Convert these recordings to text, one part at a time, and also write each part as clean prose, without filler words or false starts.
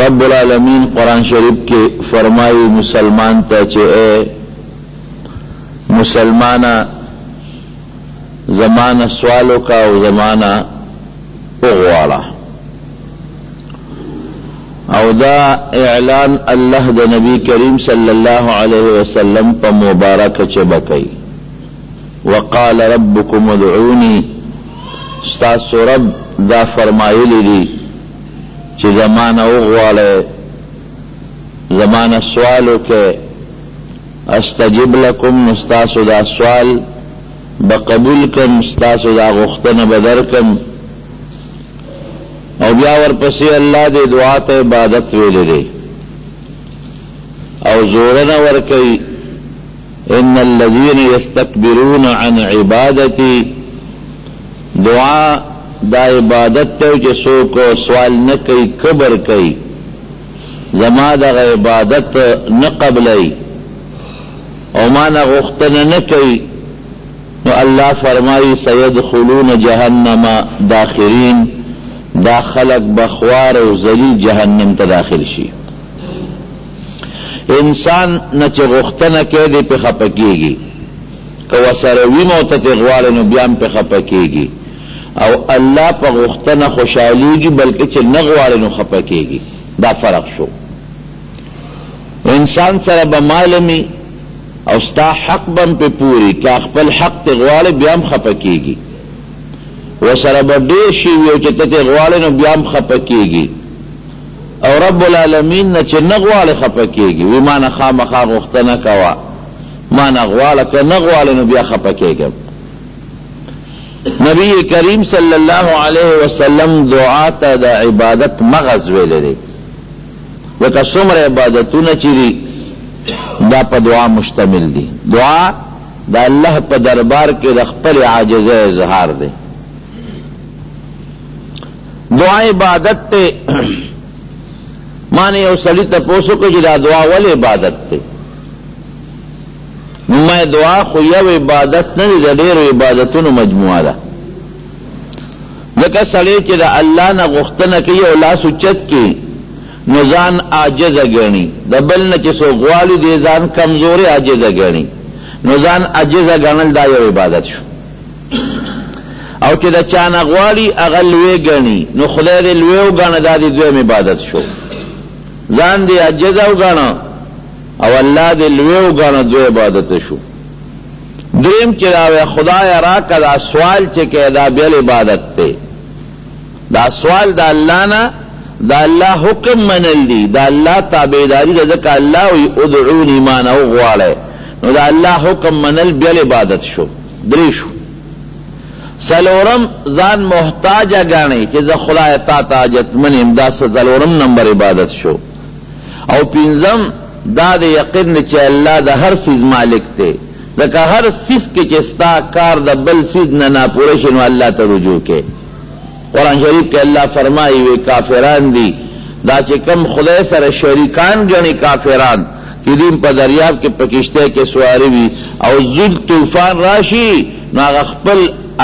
رب العالمین قرآن شریف کے فرمائی مسلمان تا چے اے مسلمانا زمانہ سوالو کا و زمانہ اغوالا او دا اعلان اللہ دا نبی کریم صلی اللہ علیہ وسلم پا مبارک چبکی وقال ربکم ادعونی ستاسو رب دا فرمائلی دی چی زمانہ اغوالے زمانہ سوالو کے استجب لکم نستاسو دا سوال بقبول کم ستاسو دا غختن بدر کم او بیا ورپسی اللہ دے دعا تا عبادت ویلے دے او زورنا ورکی ان الذین یستکبرون عن عبادتی دعا دا عبادت تو جسو کو سوال نہ کئی کبر کئی زما دا عبادت نہ قبلئی او مانا غختن نہ کئی نو اللہ فرمائی سیدخلون جہنم داخرین دا خلق بخوار و ذلیل جہنم تا داخل شی انسان نہ چه غختن کہ دے پہ خپکیگی کہ وسروی موتت اغوارنو بیام پہ خپکیگی او اللہ پا غختن خوشحالیگی بلکہ چه نغوارنو خپکیگی دا فرق شو انسان سر بمالمی او ستا حق بم پہ پوری کہ اخپل حق تغوار بیام خپکیگی و سر بدیر شیویو چه تغوارنو بیام خپکیگی او رب العالمین نا چه نغوار خپکیگی وی ما نخام خا غختن کوا ما نغوار که نغوارنو بیا خپکیگم نبی کریم صلی اللہ علیہ وسلم دعا تا دا عبادت مغز ویلے دے وکا سمر عبادتو نچیری دا پا دعا مشتمل دی دعا دا اللہ پا دربار کے رخپل عاجز اظہار دے دعا عبادت تے مانے او سلی تا پوسو کو جدا دعا والی عبادت تے میں دعا خو یو عبادت ندی دا دیر عبادتونو مجموعہ دا لکہ سڑے چی دا اللہ نا غختن کی او لاس اچت کی نزان عاجز گرنی دا بلن چی سو غوالی دی زان کمزور عاجز گرنی نزان عاجز گرنل دا یو عبادت شو او چی دا چانا غوالی اغل وی گرنی نو خدای دی لویو گرن دا دی دویم عبادت شو زان دی عاجز او گرن او اللہ دی لویو گانا دو عبادت شو دریم چراوے خدا راکا دا سوال چکے دا بیل عبادت تے دا سوال دا اللہ نا دا اللہ حکم منل دی دا اللہ تابعداری دا دکا اللہ وی ادعونی مانا غوالے نو دا اللہ حکم منل بیل عبادت شو دری شو سلورم زان محتاجہ گانے چیزا خدا تا تاجت من امداد سلورم نمبر عبادت شو او پینزم دا دے یقین چے اللہ دا ہر سیز مالک تے لکہ ہر سیز کے چستا کار دا بل سیز ننا پورشنو اللہ تا رجوع کے قرآن شریف کے اللہ فرمائی وے کافران دی دا چے کم خدای سر شریکان گنی کافران کی دیم پا دریاب کے پکشتے کے سواری بھی او زل طوفان راشی نو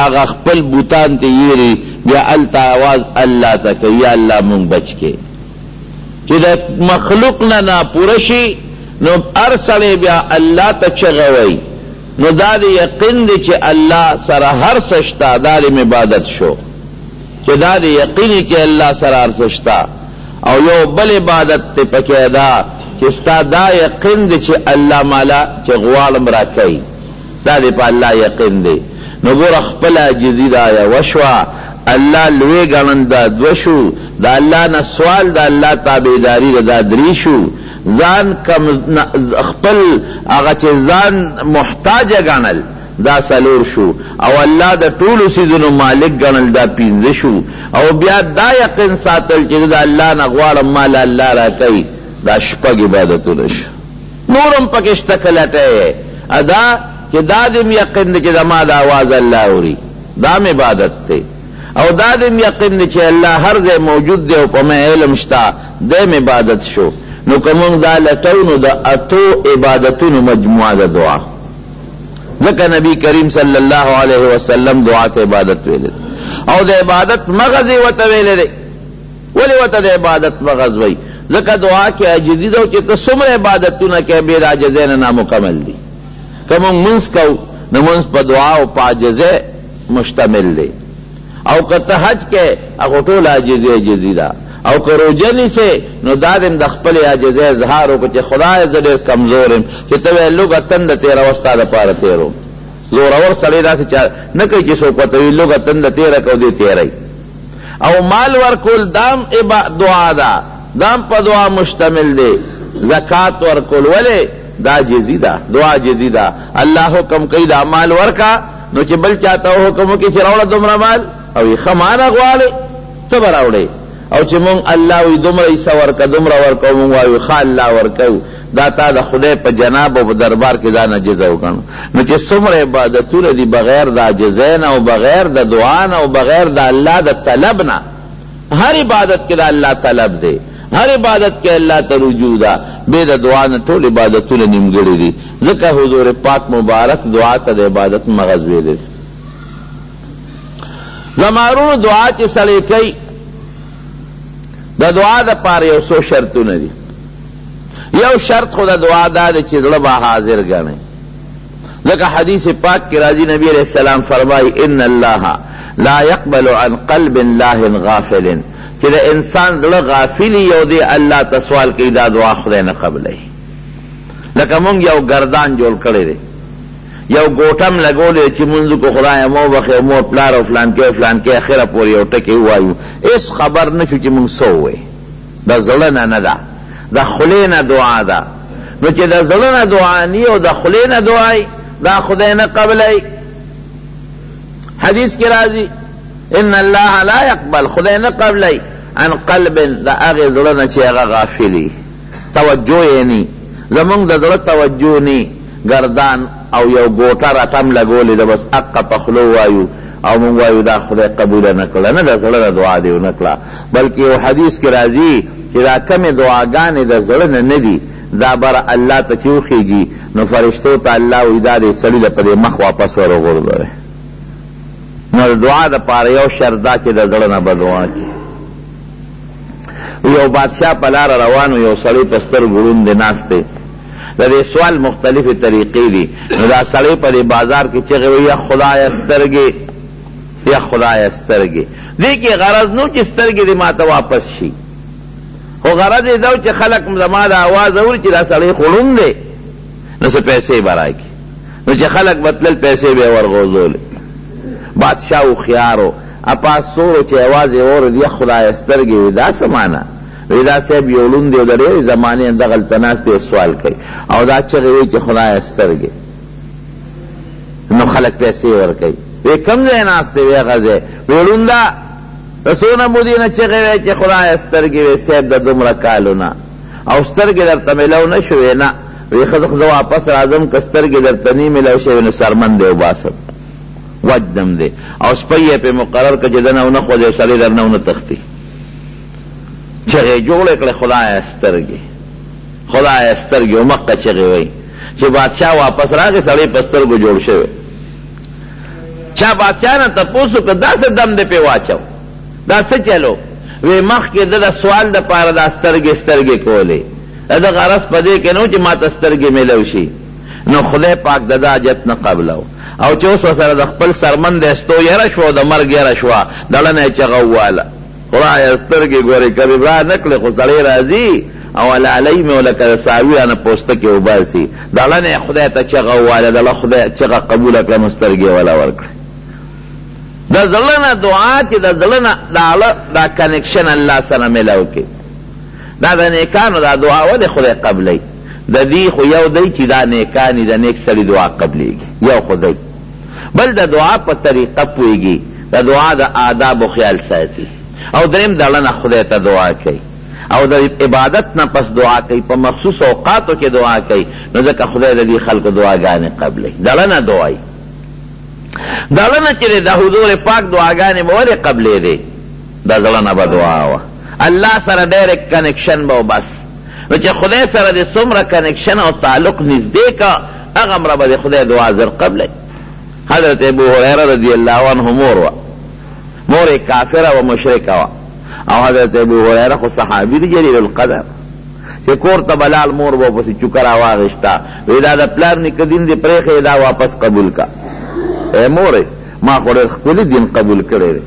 آغا خپل بوتان تے یری بیا التا آواز اللہ تا کہ یا اللہ مونگ بچ کے کہ دا مخلوق نا پورشی نو ارسلے بیا اللہ تا چغوئی نو دا دی یقین دی چے اللہ سر ہر سشتا دا دی عبادت شو چے دا دی یقینی چے اللہ سر ہر سشتا او یو بل عبادت تے پکے دا چستا دا یقین دی چے اللہ مالا چے غوالم را کئی دا دی پا اللہ یقین دی نو گور اخپل عجزی دا یا وشوا اللہ لوے گنن دا دوشو دا اللہ نا سوال دا اللہ تابعداری دا دریشو زان کم اخپل آغا چه زان محتاج گنل دا سلور شو او اللہ دا طولو سیزنو مالک گنل دا پینز شو او بیا دا یقین ساتل چه دا اللہ نا غوارم مالا اللہ را کئی دا شپگ عبادتو نش نورم پکشتکلتے ادا چه دا دم یقین چه دا ما دا آواز اللہ ہوری دام عبادت تے او دادم یقین چه اللہ ہر دے موجود دے او پا میں علم شتا دیم عبادت شو نو کمونگ دا لٹونو دا اتو عبادتونو مجموعہ دا دعا ذکر نبی کریم صلی اللہ علیہ وسلم دعا تا عبادت ویلے او دا عبادت مغزی وطا ویلے دے ولی وطا دا عبادت مغز وی ځکه دعا کې عاجزي ده چې ته څومره عبادتونه کې بې د عاجزۍ نه نامکمل دي. که موږ منځ کوو نو منځ په دعا او په عاجزۍ مشتمل دی، او که ته حج کې هغه ټول عاجزي ده، او که روژه نیسې نو دا دې د خپلې عاجزۍ اظهار وکړه چې خدای زه ډېر کمزور یم، چې ته وایې لږه تنده تېروه ستا دپاره تېروم. زورور سړی داسې چا نه کوي چې څوک ورته وي لږه تنده تېره کړه او دې تېروي. او مال ورکول دام دعا ده، دام په دعا مشتمل دی. زکات ورکول ولې دا عاجزي ده، دعا عاجزي ده. الله حکم کوي دا مال ورکا، نو چې بل چاته حکم وکړي چې راوړه دومره مال او یې ښه مانه غواړې ته به راوړې، او چې مونږ الله وي دومره حصه ورکه دومره ورکه او مونږ وایو ښه الله ورکوو، دا تا د خدای په جناب او په دربار کې ځان عاجزه وګڼو. نو چې څومره عبادتونه دي بغیر د عاجزۍ نه او بغیر د دعا نه او بغیر د الله د طلب نه، هر عبادت کې د الله طلب دی، هر عبادت کې الله ته رجوع ده، بې د دعا نه ټول عبادتونه نیمګړي دي. ځکه حضور پاک مبارک دعا ته د عبادت مغز ویلی. زمارونو دعا چې سړی کوي د دعا دپاره یو څو شرطونه دي. یو شرط خو د دعا دا دی چې زړه به حاضر ګڼئ، ځکه حدیث پاک کې راځي نبی علیہ السلام فرمایي ان الله لا يقبل عن قلب الله غافل، چې د انسان زړه غافلی یو دی الله ته سوال کوي دا دعا خدای نه قبلوي. لکه مونږ یو گردان جوړ کړی دی، یو ګوټم لګولی چې مونځ کو خدای مو بخې مور پلار او فلان کې او فلان کې اخره پورې یو ټکی ووایو، هېڅ خبر نه شو چې مونږ څه ووایو. د زړه نه نه ده، د خولې نه دعا ده. نو چې د زړه نه دعا ني او د خولې نه دعای دا خدای نه قبلوي. حدیث کې راځي ان الله لا يقبل، خدای نه قبلوي عن قلب د هغې زړه نه چې هغه غافلي، توجه یې ني، زمونږ د زړه توجه ني، گردان او یو ګوټه رټم لګولې ده، بس حقه په خولو وایو او مونږ وایو دا خدای قبوله نه کړه، نه د زړه نه دعا دې ونه کړه. بلکې یو حدیث کې راځي چې دا کمې دعاګانې د زړه نه نه دي، دا بره الله ته چې وخیږي نو فرشتو ته الله وایي دا دې سړي له په دې مخ واپس ور وغورځوئ. نو د دعا دپاره یو شرط دا چې د زړه نه به دعا کړي. یو بادشاہ په لاره روان و، یو سړی په سترګو ړوند دی ناست دی. د دې سوال مختلفې طریقې دي. نو دا سړی په دې بازار کې چغې وایي یا خدایه سترګې، یا خدایه سترګې. دې کې غرض نو چې سترګې دې ما ته واپس شي، خو غرض یې دا و چې خلک زما د اواز اوري چې دا سړی خو ړوند دی، نو څه پیسې به راکړي. نو چې خلک به تلل پیسې به یې ورغورځولې. بادشاه هوښیار و، اپاس سوړو چې اواز یې واورېد یا خدایه سترګې، وي دا څه معنا؟ وی دا صاحب یو ړوند دی او د ډېرې زمانې دغلته ناست دی سوال کوي او دا چغې وایي چې خدایه سترګې. نو خلک پیسې ورکوي. وی کوم ځای ناست دی؟ وی هغه ځای. وی ړونده د څونه مودې نه چغې وایي چې خدایه سترګې. وی صاحب د دومره کالو نه او سترګې درته میلاو نه شوې؟ نه. وی ښه زه واپس راځم که سترګې درته نه میلاو شوې نو سرمن دی وباسم، وجدم دی او سپی یې پې مقرر که چې دنه ونه خوځي او سړی در نه ونه تښتي. چغې جوړې کړې خدایه سترګې، خدایه سترګې. او مخکې چغې وایي چې بادشاه واپس راغی، سړی په سترګو جوړ شوی. چا بادشاه نه تپوس وکړه دا څه دم دې پې واچو، دا څه چلو؟ وی مخکې د د سوال دپاره دا سترګې سترګې کولې، د غرض په دې کې نه و چې ما ته سترګې میلو شي. نو خدای پاک د ده حاجت نه قبلو. او چې اوس ورسره د خپل سرمن د استو یره شوه، د مرګ یره شوه، دړه نه یې چغه وواله خدایه سترګې ګورې کبې را نه کړې، خو سړی راځي او لالی مې ولکه د څاروي رانه پوستکې وباسي، دړه نه یې خدای ته چغه وواله، دله خدای چغه قبوله کړه نو سترګې وله ورکړې. د زړه نه دعا چې د زړه نه دا کنکشن الله سره میلاو کړي، دا د نیکانو دا دعا ولې خدای قبلوي؟ د دې خو یو دی چې دا نیکانی د نیک سړي دعا قبلېږي، یو خو دی. بل د دعا په طریقه پوهېږي، د دعا د آداب و خیال ساتي. او دریم دړه نه خدای ته دعا کوي او د عبادت نه پس دعا کوي، په مخصوص اوقاتو کې دعا کوي. نو ځکه خدای د دې خلکو دعاګانې قبلوي. دړه نه دعایي، دړه نه چې د حضور پاک دعاګانې به ولې قبلېدې؟ د زړه نه به دعا وه، الله سره ډایرکټ کنکشن به و بس. نو چې خدای سره د څومره کنکشن او تعلق نږدې کا، هغه به د خدای دعا زر قبلوي. حضرت ابو هریره رضی الله عنه مور وه، مور کافره و مشرکه وه، او حضرت ابو هریره خو صحابي دی جلیل القدر. چې کور ته بلال مور به پسې چوکه راواغېستا وی دا د پلار نیکه دین دې پرېښی دا واپس قبول کا. ای مورې ما خو ډېر ښکلي دین قبول کړی دی،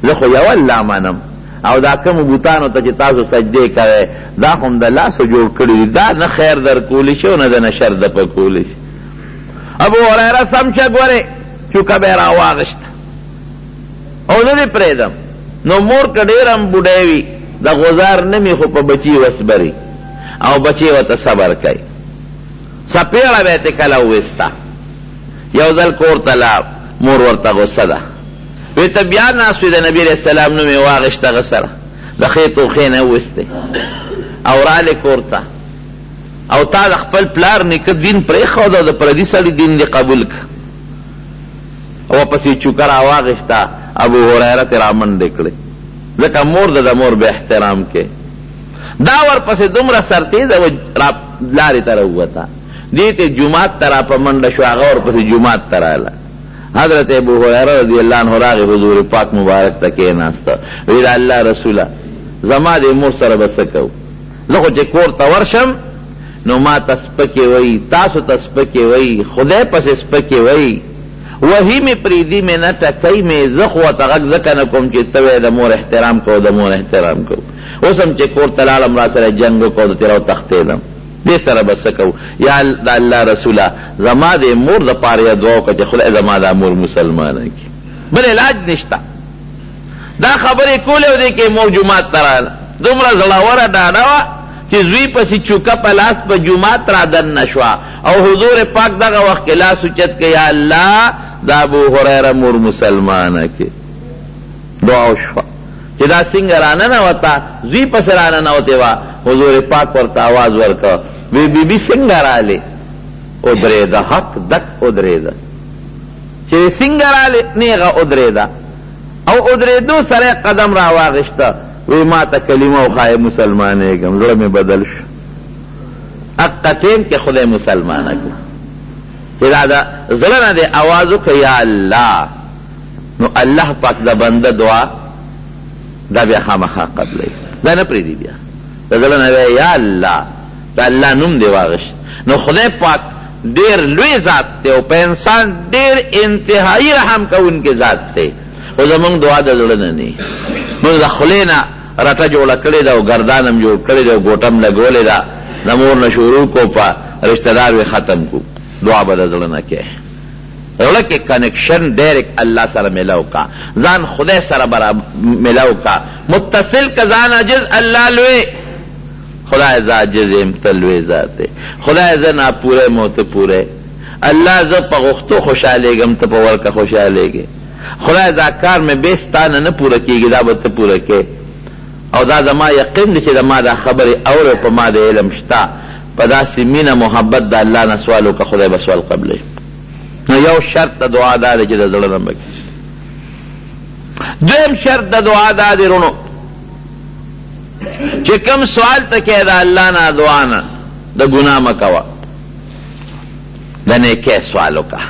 زه خو یو الله منم او دا کومو بوتانو ته چې تاسو سجدې کوئ دا خو هم د لاسو جوړ کړي دي، دا نه خیر در کولی شي او نه د نه شر د په کولی شي. ابو هریره سم شه ګورې چوکه به یې راواغېسته او نه دې پرېږدم. نو مور که ډېر هم بوډۍ وي د غزار نمی خو په بچي وسبري او بچي ورته صبر کوي. څپېړه به یې ترې کله وویسته، یو ځل کور ته لاړ، مور ورته غصه ده، وی ته بیا ناست وي د نبي علیه السلام نوم یې واغېسته هغه سره د ښې توښې نه یې وویستې او رالې کور ته او تا د خپل پلار نیکه دین پرېښود او د پردي سړي دین دې قبول که. واپسې چوکه راواغېسته، ابو هریره ترې رامنډې کړې ځکه مور د مور به احترام کې. دا ورپسې دومره سرتیزه و لارې ته راووته، دې ته جومات ته را په منډه شو، هغه ورپسې جومات ته راغله. حضرت ابو هریره رضی الله عنه راغی حضور پاک مبارک ته کېناسته، وی د الله رسوله زما د مور سره به څه کوو؟ زه خو چې کور ته ورشم نو ما ته سپکې وایي، تاسو ته سپکې وایي، خدای پسې سپکې وایي، وحی مې پریدي مې نه ټکوي مې، زه خو ورته غږ ځکه نه کوم چې ته وایې د مور احترام کوو د مور احترام کوو. اوس هم چې کور ته لاړم را سره جنګ وکړو د تېره وتښتېدم، دې سره به څه کوو؟ یا د الله رسوله زما د مور دپاره یې دعا وکړه چې خدای زما دا مور مسلمانه کړي، بل علاج نشته. دا خبرې کولې او دې کې مور جومات ته راغله، دومره زړوره ډاډه وه چې زوی پسې چوکه په لاس په جومات را دننه شوه او حضور پاک دغه وخت کې لاس اوچت که یا الله دا ابو هریره مور مسلمانه کې. دعا وشوه چې دا څنګه راننوته، زوی پسې راننوتې وه، حضور پاک ورته آواز ورکړه وی بی بی څنګه رالې؟ ودرېده، حق دک ودرېده، چې څنګه رالې نیغه ودرېده او ودرېدو سره قدم را واغېسته، وی ما ته کلمه وښایه مسلمانېږم، زړه مې بدل شو. حقه ټیم کې خدای مسلمانه کړه چې دا د زړه نه دې اواز وکړه یا الله، نو الله پاک د بنده دعا دا بیا خامخا قبلوي، دا نه پرېږدي بیا د زړه نه یا الله د الله نوم دې واغېست. نو خدای پاک ډېر لوی ذات دی او په انسان ډېر انتهایی رحم کوونکی ذات دی، خو زمونږ دعا د زړه نه نه، موږ د خولې نه رټه جوړه کړې ده او ګردان هم جوړ کړی ده او ګوټه هم لګولې ده، د مور نه شروع کو په رشته دار وې ختم کو، دعا به د زړه نه کې. زړه کې کنیکشن ډایرکټ الله سره میلاو کا، ځان خدای سره میلاو کا، متصل که ځان عاجز الله لوی، خدای ز عاجز یم ته لوی ذات دی، خدای زه ناپوره یم او ته پوره، الله زه په غوښتو خوشحالېږم ته په ورکه خوشحالېږې، خدای دا کار مې بې ستا نه پوره کېږي دا به ته پوره کې. او دا زما یقین دی چې د ما دا خبرې اورې په ما د علم شته، په داسې مینه محبت د الله نه سوال وکړه خدای به سوال قبلوي. نو یو شرط د دعا دا دی چې د زړه نه بکې. دویم شرط د دعا دا دی رونو چې کوم سوال ته کې د الله نه دعا نه د ګناه مه کوه، د نیکۍ سوال وکړه.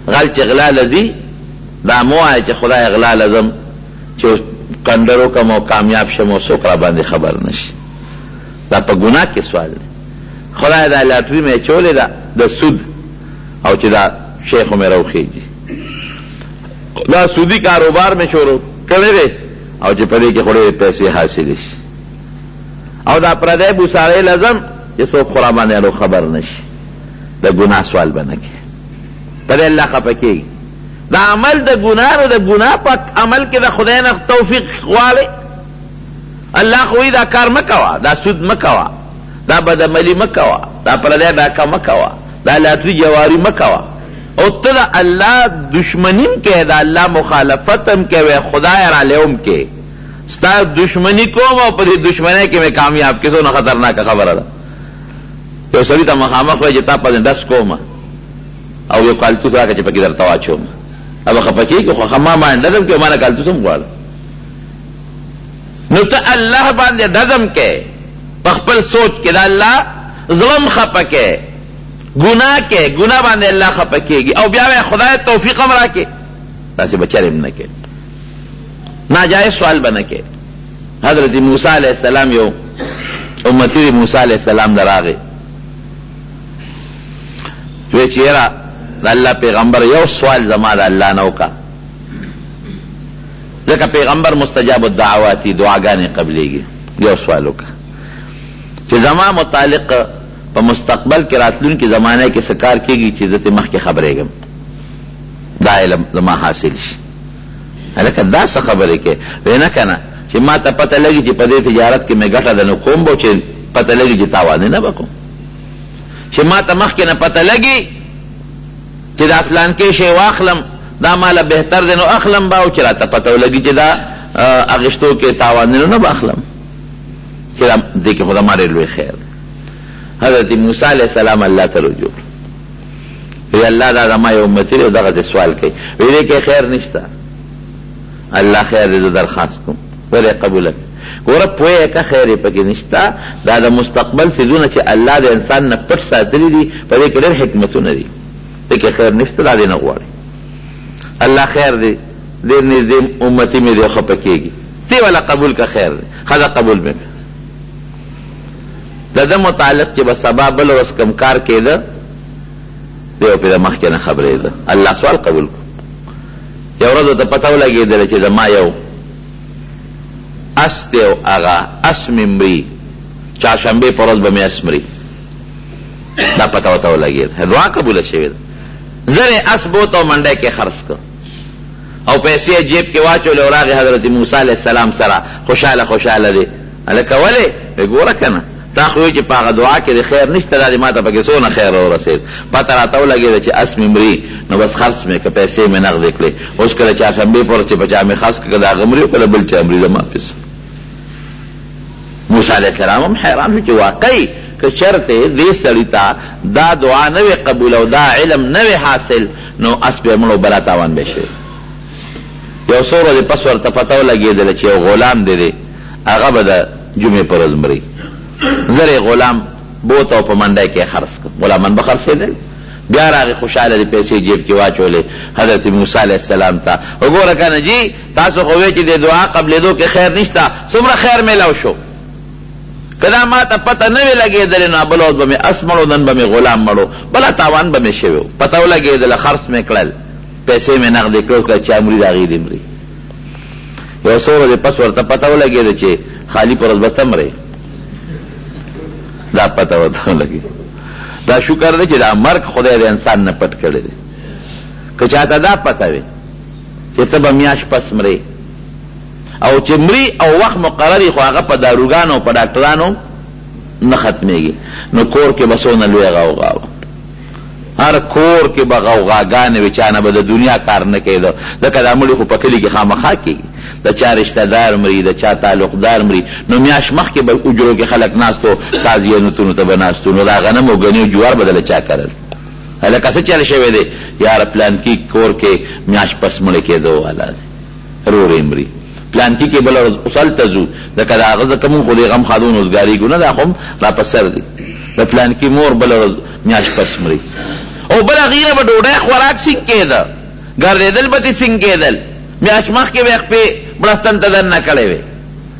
غل چې غلا لځي دا مو وایه چې خدای غلا لزم چې کنډر وکړم او کامیاب شم او څوک را باندې خبر نشي، دا په ګناه کې سوال دی. خدای دا لاټري مې اچولې ده د سود او چې دا شیخ مې راوخیږي، دا سودي کاروبار مې شروع کړی دی او چې په دې کې خو ډېرې پیسې حاصلې شي، او دا پردی بوساړی لازم چې څوک خو را باندې خبر نشي، د ګناه سوال به نه کوي، په دې الله خفه کېږي. دا عمل د ګناه او د ګناه په عمل کې د خدای نه توفیق غواړي. الله خو دا کار مه کوه، دا سود مه کوه، دا بدعملي مه کوه، دا پردی ډاکه مه کوه، دا لاټري جواري مه کوه، او ته د الله دشمنی هم کې د الله مخالفت هم کوې، خدای رالی هم کې ستا دشمنی کوم او په دې دشمنۍ کې مې کامیاب کې څونه خطرناکه خبره ده. یو سړي ته مخامخ وایي چې تا پسې ډس کوم او یو کالتوس راکړه چې پکې درته واچوم، ابه خفه کېږي خو ما باندې ډزم کوي، ما نه کالتوس هم غواړم. نو ته الله باندې ډزم کې په خپل سوچ کې د الله ظلم خفه کې، ګناه کې ګناه باندې الله خفه کېږي، او بیا خدای توفیق هم راکړي، داسې به چرې هم نه کې، ناجایز سوال به نه کې. حضرت موسی علیہ السلام یو امتی دی موسیٰ علیہ السلام در آگے جو چیرہ دا اللہ پیغمبر یو سوال زما دا اللہ نو کا ذکا پیغمبر مستجاب الدعواتی دعاگانے قبلے گی یو سوالو کا چی زما متعلق پا مستقبل کی راتلون کی زمانے کی سکار کی گی چیزت مخ کی خبرے گم دا علم زما حاصل شی لکه دا څه خبرې کې وینا کنه چې ما ته پته لګي چې په دې تجارت کې مې ګټه ده نو کوم به چې پته لګي چې تاوان نه وکړم چې ما ته مخکې نه پته لګي چې دا فلان کې شی واخلم دا ماله بهتر دی نو اخلم به او چې راته پته ولګي چې دا اغشتو کې تاوان نه به اخلم چې دې کې خدا ماره لوی خیر حضرت موسی علیہ السلام الله ته رجوع وی الله دا زما یو امتی دی دغه سوال کوي وی دې کې خیر نشته اللہ خیر دے درخواست کو ورے قبول ګوره پوهه کا خیر پکې نشتا دا د مستقبل سيزونه چې الله د انسان نه پټ ساتلي دي په دې کې ډېر حکمتونه دي پکې خیر نشته دا نه غواړي الله خیر دې دې نږدې امتی مې دې خو پکېږي تی ولا قبول کا خیر خدا قبول مې دا متعلق چې بس سبب بل وس کم کار کېده دیو په مخ کې نه خبرې ده الله سوال قبول کو یو ورځ ته پته ولګېدله چې زما یو اس دی او هغه اس مې مري چهارشنبې په ورځ به مې اس مري دا پته ورته ولګېده دعا قبوله شوې ده زرې اس بوت او منډی کې خرڅ کړ او پیسې جیب کې واچولې او راغې حضرت موسی علیه السلام سره خوشحاله دی هلکه ولې ګوره که نه تا خو چې په هغه دعا کې د خیر نشته دا د ما ته پکې څونه خیر ورسېد پته راته ولګېده چې اس مې مري نو بس خرڅ مې که پیسې مې نغدې کړې اوس کله چهارشنبې په ورځ چې په چا مې خرڅ کړه د هغه مري او کله بل چا مري زما پیسه موسی علیه السلام هم حیران شو چې واقعي که چېرته دې سړي ته دا دعا نه وي قبول او دا علم نه وي حاصل نو اس به مړ او بلا تاوان به شي یو څو ورځې پس ورته پته ولګېدله چې یو غلام دی هغه به د جمعې په ورځ مري زر غلام بوت او په منډی کې خرڅ کړ غلامان به خرڅېدل بیا راغی خوشحاله د پیسې جیب کې واچولې حضرت موسی علیه السلام ته وګوره که نه جی تاسو خو وی چې د دعا قبلېدو کې خیر نشته څومره خیر میلاو شو که دا ما ته پته نه وي لګېدلې نو بل ورځ به مې اس مړو نن به مې غلام مړو بله تاوان به مې شوی پته ولګېدله خرڅ مې کړل پیسې مې نغدې کړو کله چا مري د هغې دې مري یو څو ورځې پس ورته پته ولګېده چې خالي په ورځ به ته مرې دا پته ورته ولګي دا شکر دی چې دا مرګ خدای د انسان نه پټ کړی دی که چاته دا پته وي چې ته به میاشت پس مرې او چې مري او وخت مقرري خو هغه په داروګانو او په ډاکټرانو نه ختمېږي نو کور کې به څونه لویه غوغا وه هر کور کې به غوغاګانې وي چا نه به د دنیا کار نه کېده ځکه دا مړي خو په کلي کې خامخا کېږي د چا رشتہ دار مري د چا تعلقدار مري نو میاش مخکې به اجرو کې خلک ناستو تازیانتونو ته به ناستو نو دا غنم او ګني او جوار به دله چا کرل هلکه څه چل شوی دی یاره پلانکي کور کې میاش پس مړی کېدو والا دی رورې مري پلانکي کې بله ورځ اوسلته ځو ځکه د هغه ځکه مونږ خو د غم خادون اوزګارېږو نه دا خو هم را په سر دی د پلانکي مور بله ورځ میاش پس مري او بله هغې نه به ډوډۍ خوراک سینګ کېده ګرځېدل به دې سینګ کېدل میاش مخکې به یې خپې بړستن ته دننه کړی وې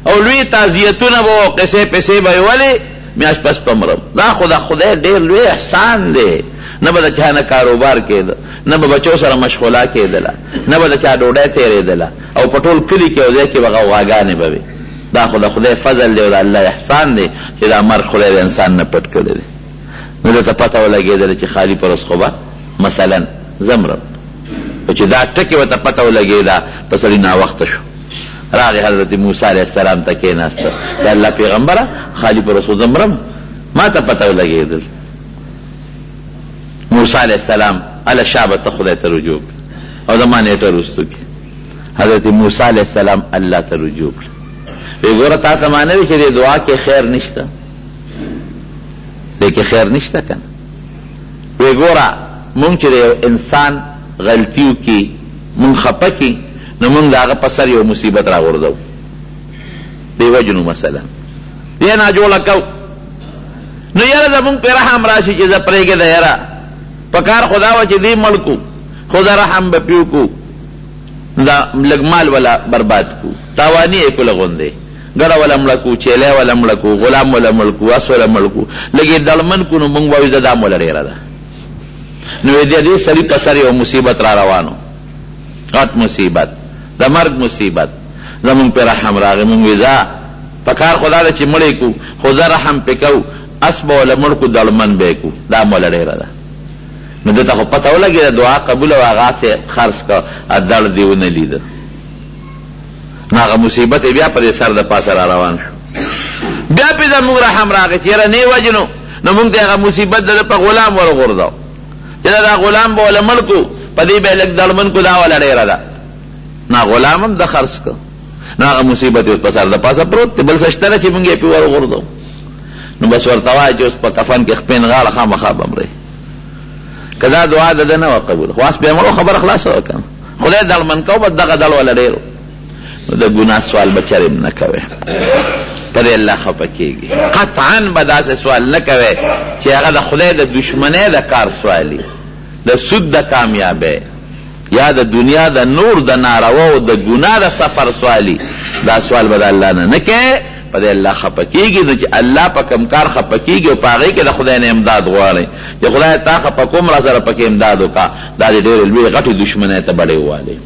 او لوی تعزیتونه به و قصې پسې به یې ولې میاش پس به مرم دا خو د خدای ډېر لوی احسان دی نه به د چا نه کاروبار کېده نه به بچو سره مشغوله کېدله نه به د چا ډوډۍ تېرېدله او په ټول کلي کې یو ځای کې به غوغاګانې به وې دا خو د خدای فضل دی او د الله احسان دی چې دا مرګ خدای د انسان نه پټ کړی دی نو درته پته ولګېدله چې خالي په ورځ خو به مثلا زه مرم چې دا ټکې ورته پته ولګېده په سړي ناوخته شو راغی حضرت موسی علیه السلام ته کېناسته د الله پیغمبره خالي په ورځ خو زه مرم ما ته پته ولګېدل موسی علیه السلام هله شابه ته خدای ته رجوع کړه او زما نیټه وروستو کې حضرت موسی علیه السلام الله ته رجوع کړه وی ګوره تا ته ما نه وي چې د دعا کې خیر نشته دې کې خیر نشته که نه وی ګوره مونږ چې د یو انسان غلطي وکړي مونږ خفه کړي نو مونږ د هغه په سر یو مصیبت راغورځو دې وجنو مثلا دې ناجوړه کوو نو یاره زمونږ پې رحم راشي چې زه پرېږدې یاره پکار خدا و چې دې مړ کو خدا رحم به پیو کو دا لږ مال ولا برباد کو تاواني یې کله غوندې ګډه ولا مړه کو چیلی ولا مړه کو غلام ولا مړ کو اس ولا مړ کو لږې دړمن کو نو موږ وایو دا موله ډېره ده نو دې سړي په سر یو مصیبت را روانو غټ مصیبت د مرګ مصیبت زمونږ پې رحم راغی مونږ وی ځه په کار خدا ده چې مړې کو خو زه رحم پې کو اس به وله مړ کو دړمن به یې کو دا موله ډېره ده نو دته خو پته ولګېده دعا قبوله وه هغسې خرڅ کړه دړ دې ونه لیده نو هغه مصیبت یې بیا په دې سر د پاسه را روان شو بیا پې زمونږ رحم راغی چې یاره نه یې وجنو نو مونږ ته هغه مصیبت د په غلام ورغورځو چې دا غلام به وله مړ کو په دې به یې لږ دړمن کو دا وله ډېره ده نه غلام هم د خرڅ کړه نو هغه مصیبت یې په سر د پاسه پروت دی بل څه شته نه چې مونږ یې پې ورغورځو نو بس ورته وایه چې اوس په کفن کې خپین غاړه خامخا به مرئ که دا دعا د ده نه وه قبول خو اس بیا مړو خبره خلاصه وه که نه خدای دړمن کو بس دغه دړ وله ډېر نو د ګناه سوال به چرې نه کوې په دې الله خفه کېږي قطعا به داسې سوال نه کوې چې هغه د خدای د دشمنۍ د کار سوالي د سود د کامیابۍ یا د دنیا د نور د نارواو د ګناه د سفر سوالي دا سوال به د الله نه کوې په دې الله خفه کېږي نو چې الله په کوم کار خفه کېږي او په هغې کې د خدای نه امداد غواړئ چې خدای تا خفه کوم را سره پکې امداد وکړه دا د ډېرې لویې غټې دشمنۍ ته بډې ووالئ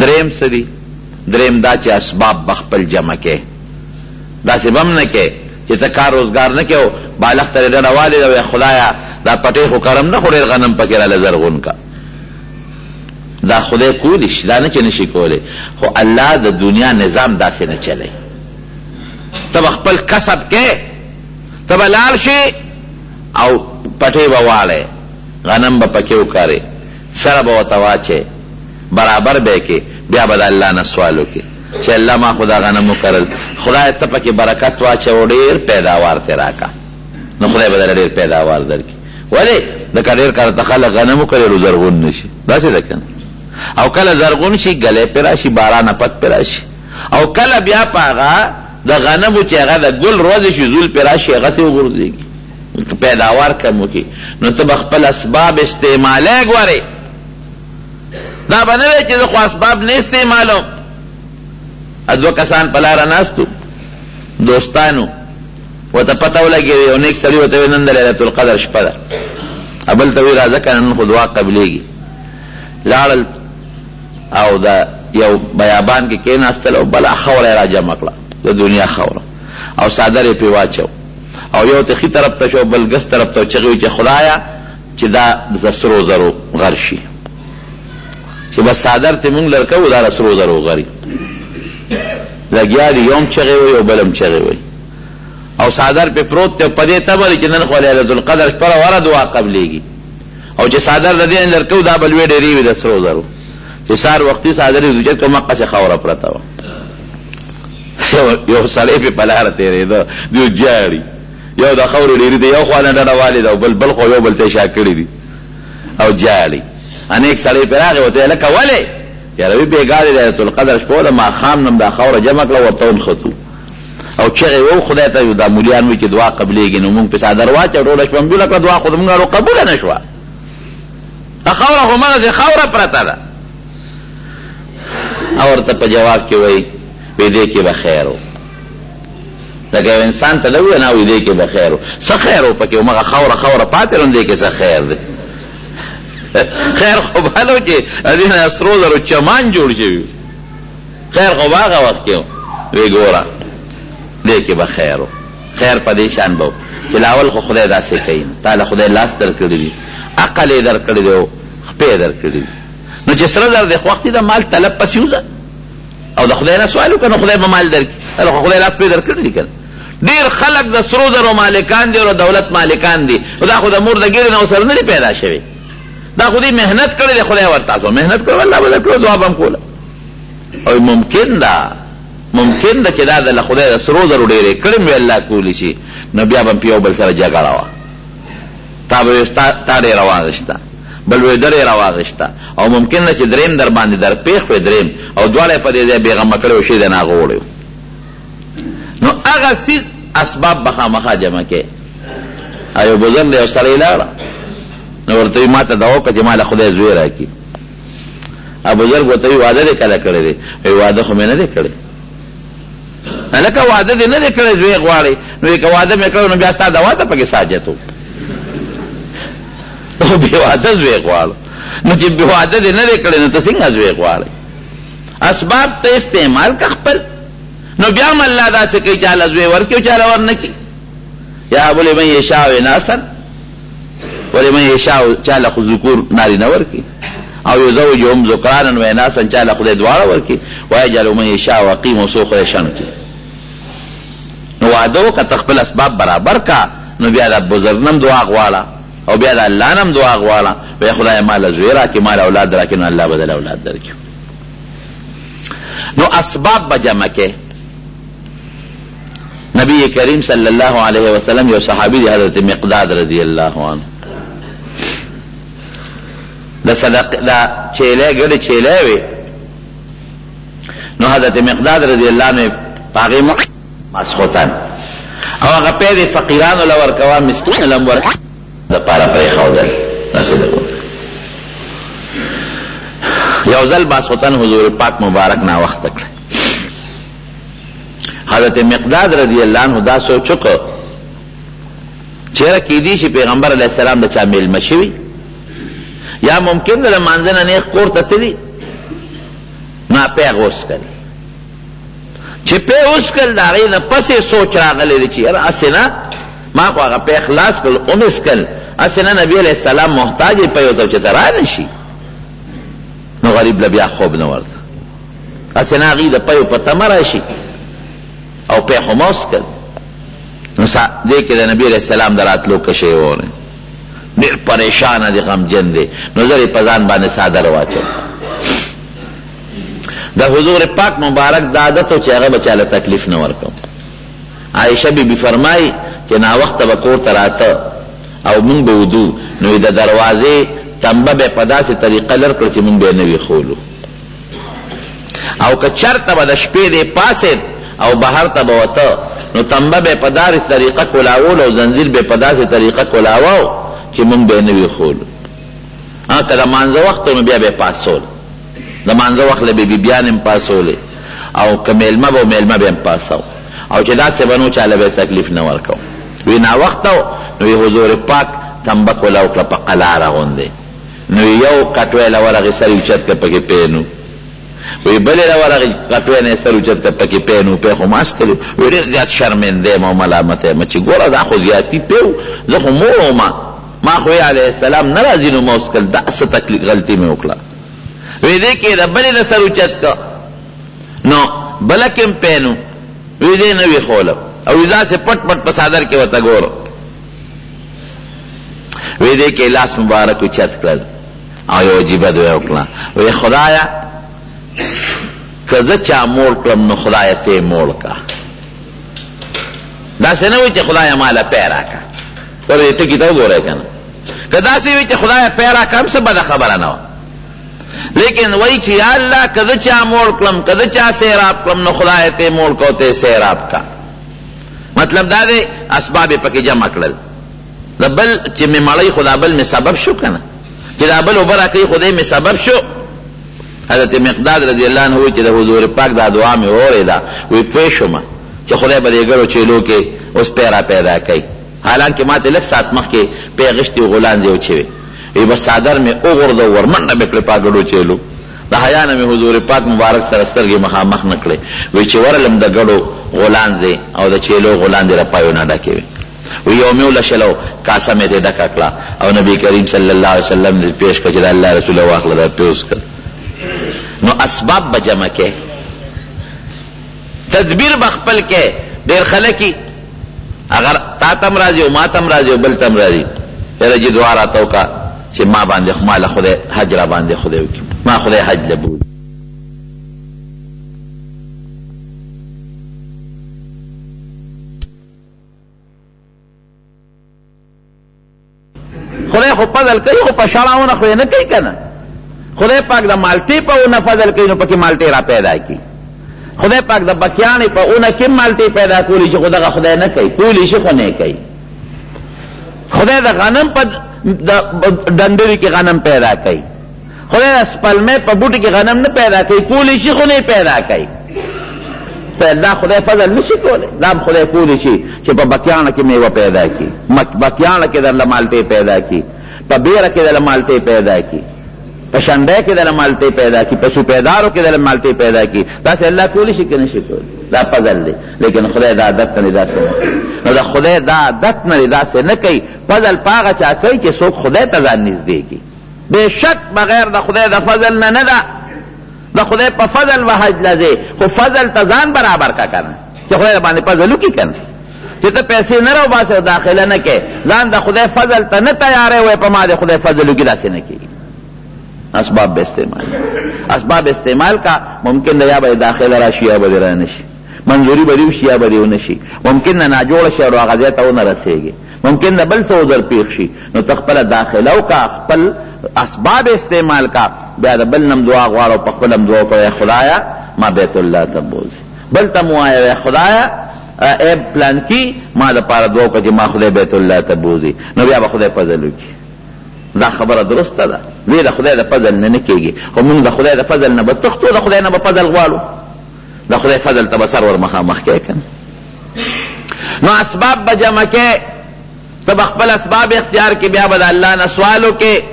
دریم څه دي دریم دا چې اسباب به خپل جمع کې داسې به هم نه کې چې ته کار روزګار نه کې او بالښت ته یې ډډه والې ده وایي خدایه دا پټې خو کرم نه خو ډېر غنم پکې راله زرغون کا دا خدای کولی شي دا نه چې نشي کولی خو الله د دنیا نظام داسې نه چلی ته به خپل کسب کې ته به لاړ شي او پټې به واړې غنم به پکې وکارې سره به ورته واچې برابر به کې بیا به د الله نه سوال وکړي چې الله ما خدا غنم وکرل خدای ته پکې برکت واچو ډېر پیداوار ترې راکړه نو خدای به درله ډېر پیداوار درکړي ولې ځکه ډېر کله ته خلک غنم وکري نو زرغون نه شي داسې ده که او کله زرغون شي ګلی پې راشي بارانه پت پې راشي او کله بیا په هغه د غنمو چې هغه د ګل روزې شي زول پې راشي هغه ته وغورځېږي پیداوار کم وکړي نو ته به خپل اسباب استعمالی ګورې دا به نه وی چې زه خو اسباب نه استعمالوم دوه کسان په لاره ناستو دوستانو ورته پته ولګېده یو نیک سړي ورته ویل نن د لیلة القدر شپه ده بل ته ویل راځه که نن خو دعا قبلېږي لاړل او د یو بیابان کې کېناستل او بله خوره یې را جمع کړه د دنیا خوره او څادر یې پرې واچو او یو ته ښي طرف ته شو بل ګس طرف ته چغې وي چې خدایه چې دا د سرو زرو غر شي چې بس څادر ته مونږ لرکوو دا د سرو زرو غري لګیا دي یو هم چغې وي او بل هم چغې وي او څادر پې پروت دی په دې تمه دی چې نن خو لیلة القدر شپه ده وره دعا قبلېږي او چې څادر د دې لرکوو دا به لوی ډېرې وي د سرو زرو چې سهار وختي څادر یې زوچت کړه مقصې خاوره پرته وه یو سړی پې په لاره تېرېده دیو جاړي یو د خاورې ډېرې دی یو خوا نه ډډه والې ده او بل خو یو بل ته یې شا کړي دي او جاړي انیک سړی پې راغی ورته یې لکه ولې یاره وي بېګا د لیلة القدر شپه ده ماښام نم دا خاوره جمع کړه ورته ونښتو او چغې وو خدای ته دا مولیان وایي چې دعا قبلېږي نو مونږ پې څادر واچو ټوله شپه مجوله کړه دعا خو زمونږ هغه قبوله نه شوه دا خاوره خو مغسې خاوره پرته ده او ورته په جواب کې وایي وی دې کې به خیر و لکه یو انسان ته وویل نه وایي دې کې به خیر و څه خیر و پکې همغه خاوره پاتې نو دې کې څه خیر دی خیر خو به نه و چې دې نه سرو زرو چمان جوړ شوي خیر خو به هغه وخت کې وی ګوره دې کې به خیر و خیر په دې شان به و چې لاول خو خدای داسې کوي تا له خدای لاس در کړي دي عقل یې در کړی دی او خپې در کړي دي نو چې سره زر دی خو وختي د مال طلب پسې وځه او د خدای نه سوال وکړه نو خدای به مال درکړي خو خدای لاس پې در کړي دي که ډېر خلک د سرو زرو مالکان دي او دولت مالکان دي نو دا خو د مور د ګیرې نه ورسره نه دي پیدا شوي دا خو دې محنت کړی دی خدای ورته محنت کړی الله به درکړو دعا به هم کوله او ممکن ده چې دا د خدای د سرو زرو ډېرې کړې وي الله کولی شي نو بیا به هم په یو بل سره جګړه وه تا به وي تا ډېره واغېسته بل وی درې راواغېسته او ممکن ده چې درېم در باندې در پېښ وي درېم او دواړه په دې ځای بېغمه کړی و شي د نه هغه وړی نو هغه سي اسباب به خامخا جمع کې او یو بزرګ دی یو سړی لاړه نو ورته وي ما ته دعا وکړه چې ما له خدای زوی راکړي بزرګ ورته وي واده دې کله کړی دی وایي واده خو مې نه دی کړی لکه واده دې نه دی کړی زوی غواړي نو که واده مې کړی نو بیا ستا دوا ته پکې ساجت و بې واده زوی غواړو نو چې بې واده دې نه دی کړی نو ته څنګه زوی غواړې اسباب ته استعمال که خپل نو بیا هم الله داسې کوي چاله زوی ورکړي او چاله ور نه کړي یهب لمن یشاء اناثا ولمن یشاء چاله خو ذکور نارینه ورکړي او یزوجهم ذکرانا و اناثا چاله خدای دواړه ورکړي ویجعل من یشاء عقیما او څوک خدای شن کړي نو واده وکړه ته خپل اسباب برابر کا نو بیا د بزرګ نم دعا غواړه او بیا د الله نم دعا غواړه وی خدای مال زوی راکړي مال اولاد راکړي نو الله بدل اولاد درکړي نو اسباب به جمع کې نبی کریم صلی الله علیه وسلم یو صحابی دی حضرت مقداد رضی الله عنه دا چیلے گڑ چیلے وی نو حضرت مقداد رضی اللہ عنہ پاغی ماسخوتان او هغه پید فقیران لور کوا مسکین لمور د پارا پرې خودل نسل یو ځل ماسخوتان حضور پاک مبارک نا وخت کړ حضرت مقداد رضی اللہ عنہ دا سوچو کو چیرې کې دي چې پیغمبر علیہ السلام د چا میل مشوي یا ممکن ده مانځنه نه کور ته تللی نه پیغ اوس کړي چې په اوس کړه دا غي نه پسې سوچ راغلی دی چې یاره اسنه ما خو هغه په اخلاص کول اومس کړ اسنه نبی علیہ السلام محتاج په یو ته چې ترا نشي نو غریب لبیا خوب نه ورته اسنه غي د په په تمرا شي او په هموس کړ نو دې کې د نبی علیہ السلام دراتلو کې شی وره ډیر پریشان دي غمجن دي نو زری پزان باندې صادر واچو د حضور پاک مبارک د عادتو چې هغه بچاله تکلیف نه ورکو عائشہ بی بی فرمای چې نا وخت به کور ته راته او مونږ به ودو نو د دروازې تنبه به په داسې طریقه لر کړ چې مونږ به نه وي خولو او که چرته به د شپې دی پاسې او بهر ته به وته نو تنبه به په داسې طریقه کولاول او زنجیر به په داسې طریقه کولاو چې مونږ به نه وي خولو که د مانځه وخت نو بیا به پاسول د مانځه وخت له بی بیان هم پاسولې او که میلمه به میلمه به هم پاسو او چې داسې بنو چاله به تکلیف نه ورکو وی نا وخت نو حضور پاک تنبه کولاو کړه په قلاره غوندې نو یو کټوی له ورغې سر اوچت که پکې پینو وی بلې له ورغې کټوی نه سر اوچت که پکې پینو پی خو ماس کړي وی ډېر زیات شرمنده یم او ملامت یم چې ګوره دا خو زیاتي پیو زه خو مور ومه ما خو علیه السلام نه راځي نو موس کړ دا څه تکلیف غلطي مې وکړه وی دې کې د بلې نه سر اوچت که نو بله کې هم پینو وی دې نه وي خوله او وی داسې پټ پټ په صادر کې ورته ګورو وی دې کې لاس مبارک اوچت کړل او یو عجیبه دعا وکړه وی خدایا که زه چا موړ کړم نو خدایا ته موړ کا داسې نه وي چې خدایا ماله پی راکړه ورې ټکي ته وګورئ که نه که داسې وي چې خدایا پی راکړه هم څه بده خبره نه وه لیکن وای چې یا الله که زه چا موړ کړم که زه چا سیراب کړم نو خدای ته موړ کو ته سیراب کا مطلب دا دی اسباب یې پکې جمع کړل د بل چې مې مړی خدا بل مې سبب شو که نه چې دا بل اوبه راکوي خدای مې سبب شو حضرت مقداد رضی الله عنه وی چې د حضور پاک دا دعا مې واورېده وی پوه شوم چې خدای به دې ګړو چیلو کې اوس پیرا پیدا کوي حالانکه ما ته لږ ساعت مخکې پی غشتي غولانځې وچوي وی بس صادر میں اوغرد ورمن بکڑے پاگڑو چیلو دا حیا میں حضور پاک مبارک سره سترګې مخامخ نکړې وی چې ورلم د ګړو غولانځې او د چیلو غولانځې را پایو نه ډکې وی یو میو لشلو کاسه مې ته ډکه کړه او نبی کریم صلی الله علیه وسلم دې پیش کړ چې الله رسول الله واخله دا پیوس کړ نو اسباب به جمع کې تدبیر بخپل کې ډېر خلک اگر تا تم راځي او ما تم راځي او بل تم راځي تر دې دعا راتاو کا چې ما باندې مال خدای حج را باندې خدای وکي ما خدای حج لبود خدای خو فضل کوي خو په شړاونه خو نه کوي کنه خدای پاک د مالټي په اونه فضل کوي نو پکې مالټي را پیدا کی خدای پاک د بکیانې په اونه کې مالټي پیدا کولی چې خدای خدای نه کوي کولی شي خو نه کوي خدای د غنم په ڈنڈری کے غنم پیدا کئی خدای اسپل میں پبوٹی کے غنم نہ پیدا کئی کولی شی خو نہیں پیدا کئی دا خدای فضل نشي کولی، دا خدای کولی شي چې په بکیانه کې میوه پیدا کی، بکیانه کې درله مالټې پیدا کی، په بیره کې درله مالټې پیدا کی، په شنډۍ کې درله مالټې پیدا کی، په سوپیدارو کې درله مالټې پیدا کی. داسې الله کولی شي که نشي کولی؟ دا فضل دی. لیکن خدای دا عادت نه داسې نه کوي. نو دا خدای دا عادت نه داسې نه کوي. فضل په هغه چا کوي چې څوک خدای ته ځان نږدې کړي. بېشک بغیر د خدای د فضل نه نه ده. د خدای په فضل وحج لځې، خو فضل ته ځان برابر کا کنه چې خدای باندې فضل وکړي کنه، چې ته پیسې نه راوباسې او داخله نه کې، ځان د خدای فضل ته نه تیارې وای په ما د خدای فضل وکړي، داسې نه کېږي. اسباب به استعمال، اسباب استعمال کا. ممکن ده یا به داخله راشي یا به را نشي، منظوري به دې وشي یا به دې ونشي، ممکن نه ناجوړه شي او هغه ځای ته ونه رسېږي، ممکن ده بل څه ودر پیښ شي. نو ته خپله داخله وکړه، خپل اسباب استعمال کا، بیا د بل نم دعا غواړو، په خپل هم دعا کوه خدایا ما بیت الله ته بوځي، بل ته مو وایه خدایا ای پلان کی ما د پاره دعا وکړه چې ما خدای بیت الله ته بوځي، نو بیا به خدای فضل وکړي. دا خبره درسته ده. وی د خدای د فضل نه نه کېږي، خو موږ د خدای د فضل نه به تښتو، د خدای نه به فضل غواړو، د خدای فضل ته به سر ور مخامخ کې کنه. نو اسباب به جمع کې، ته به خپل اسباب اختیار کې، بیا به د الله نه سوال وکې،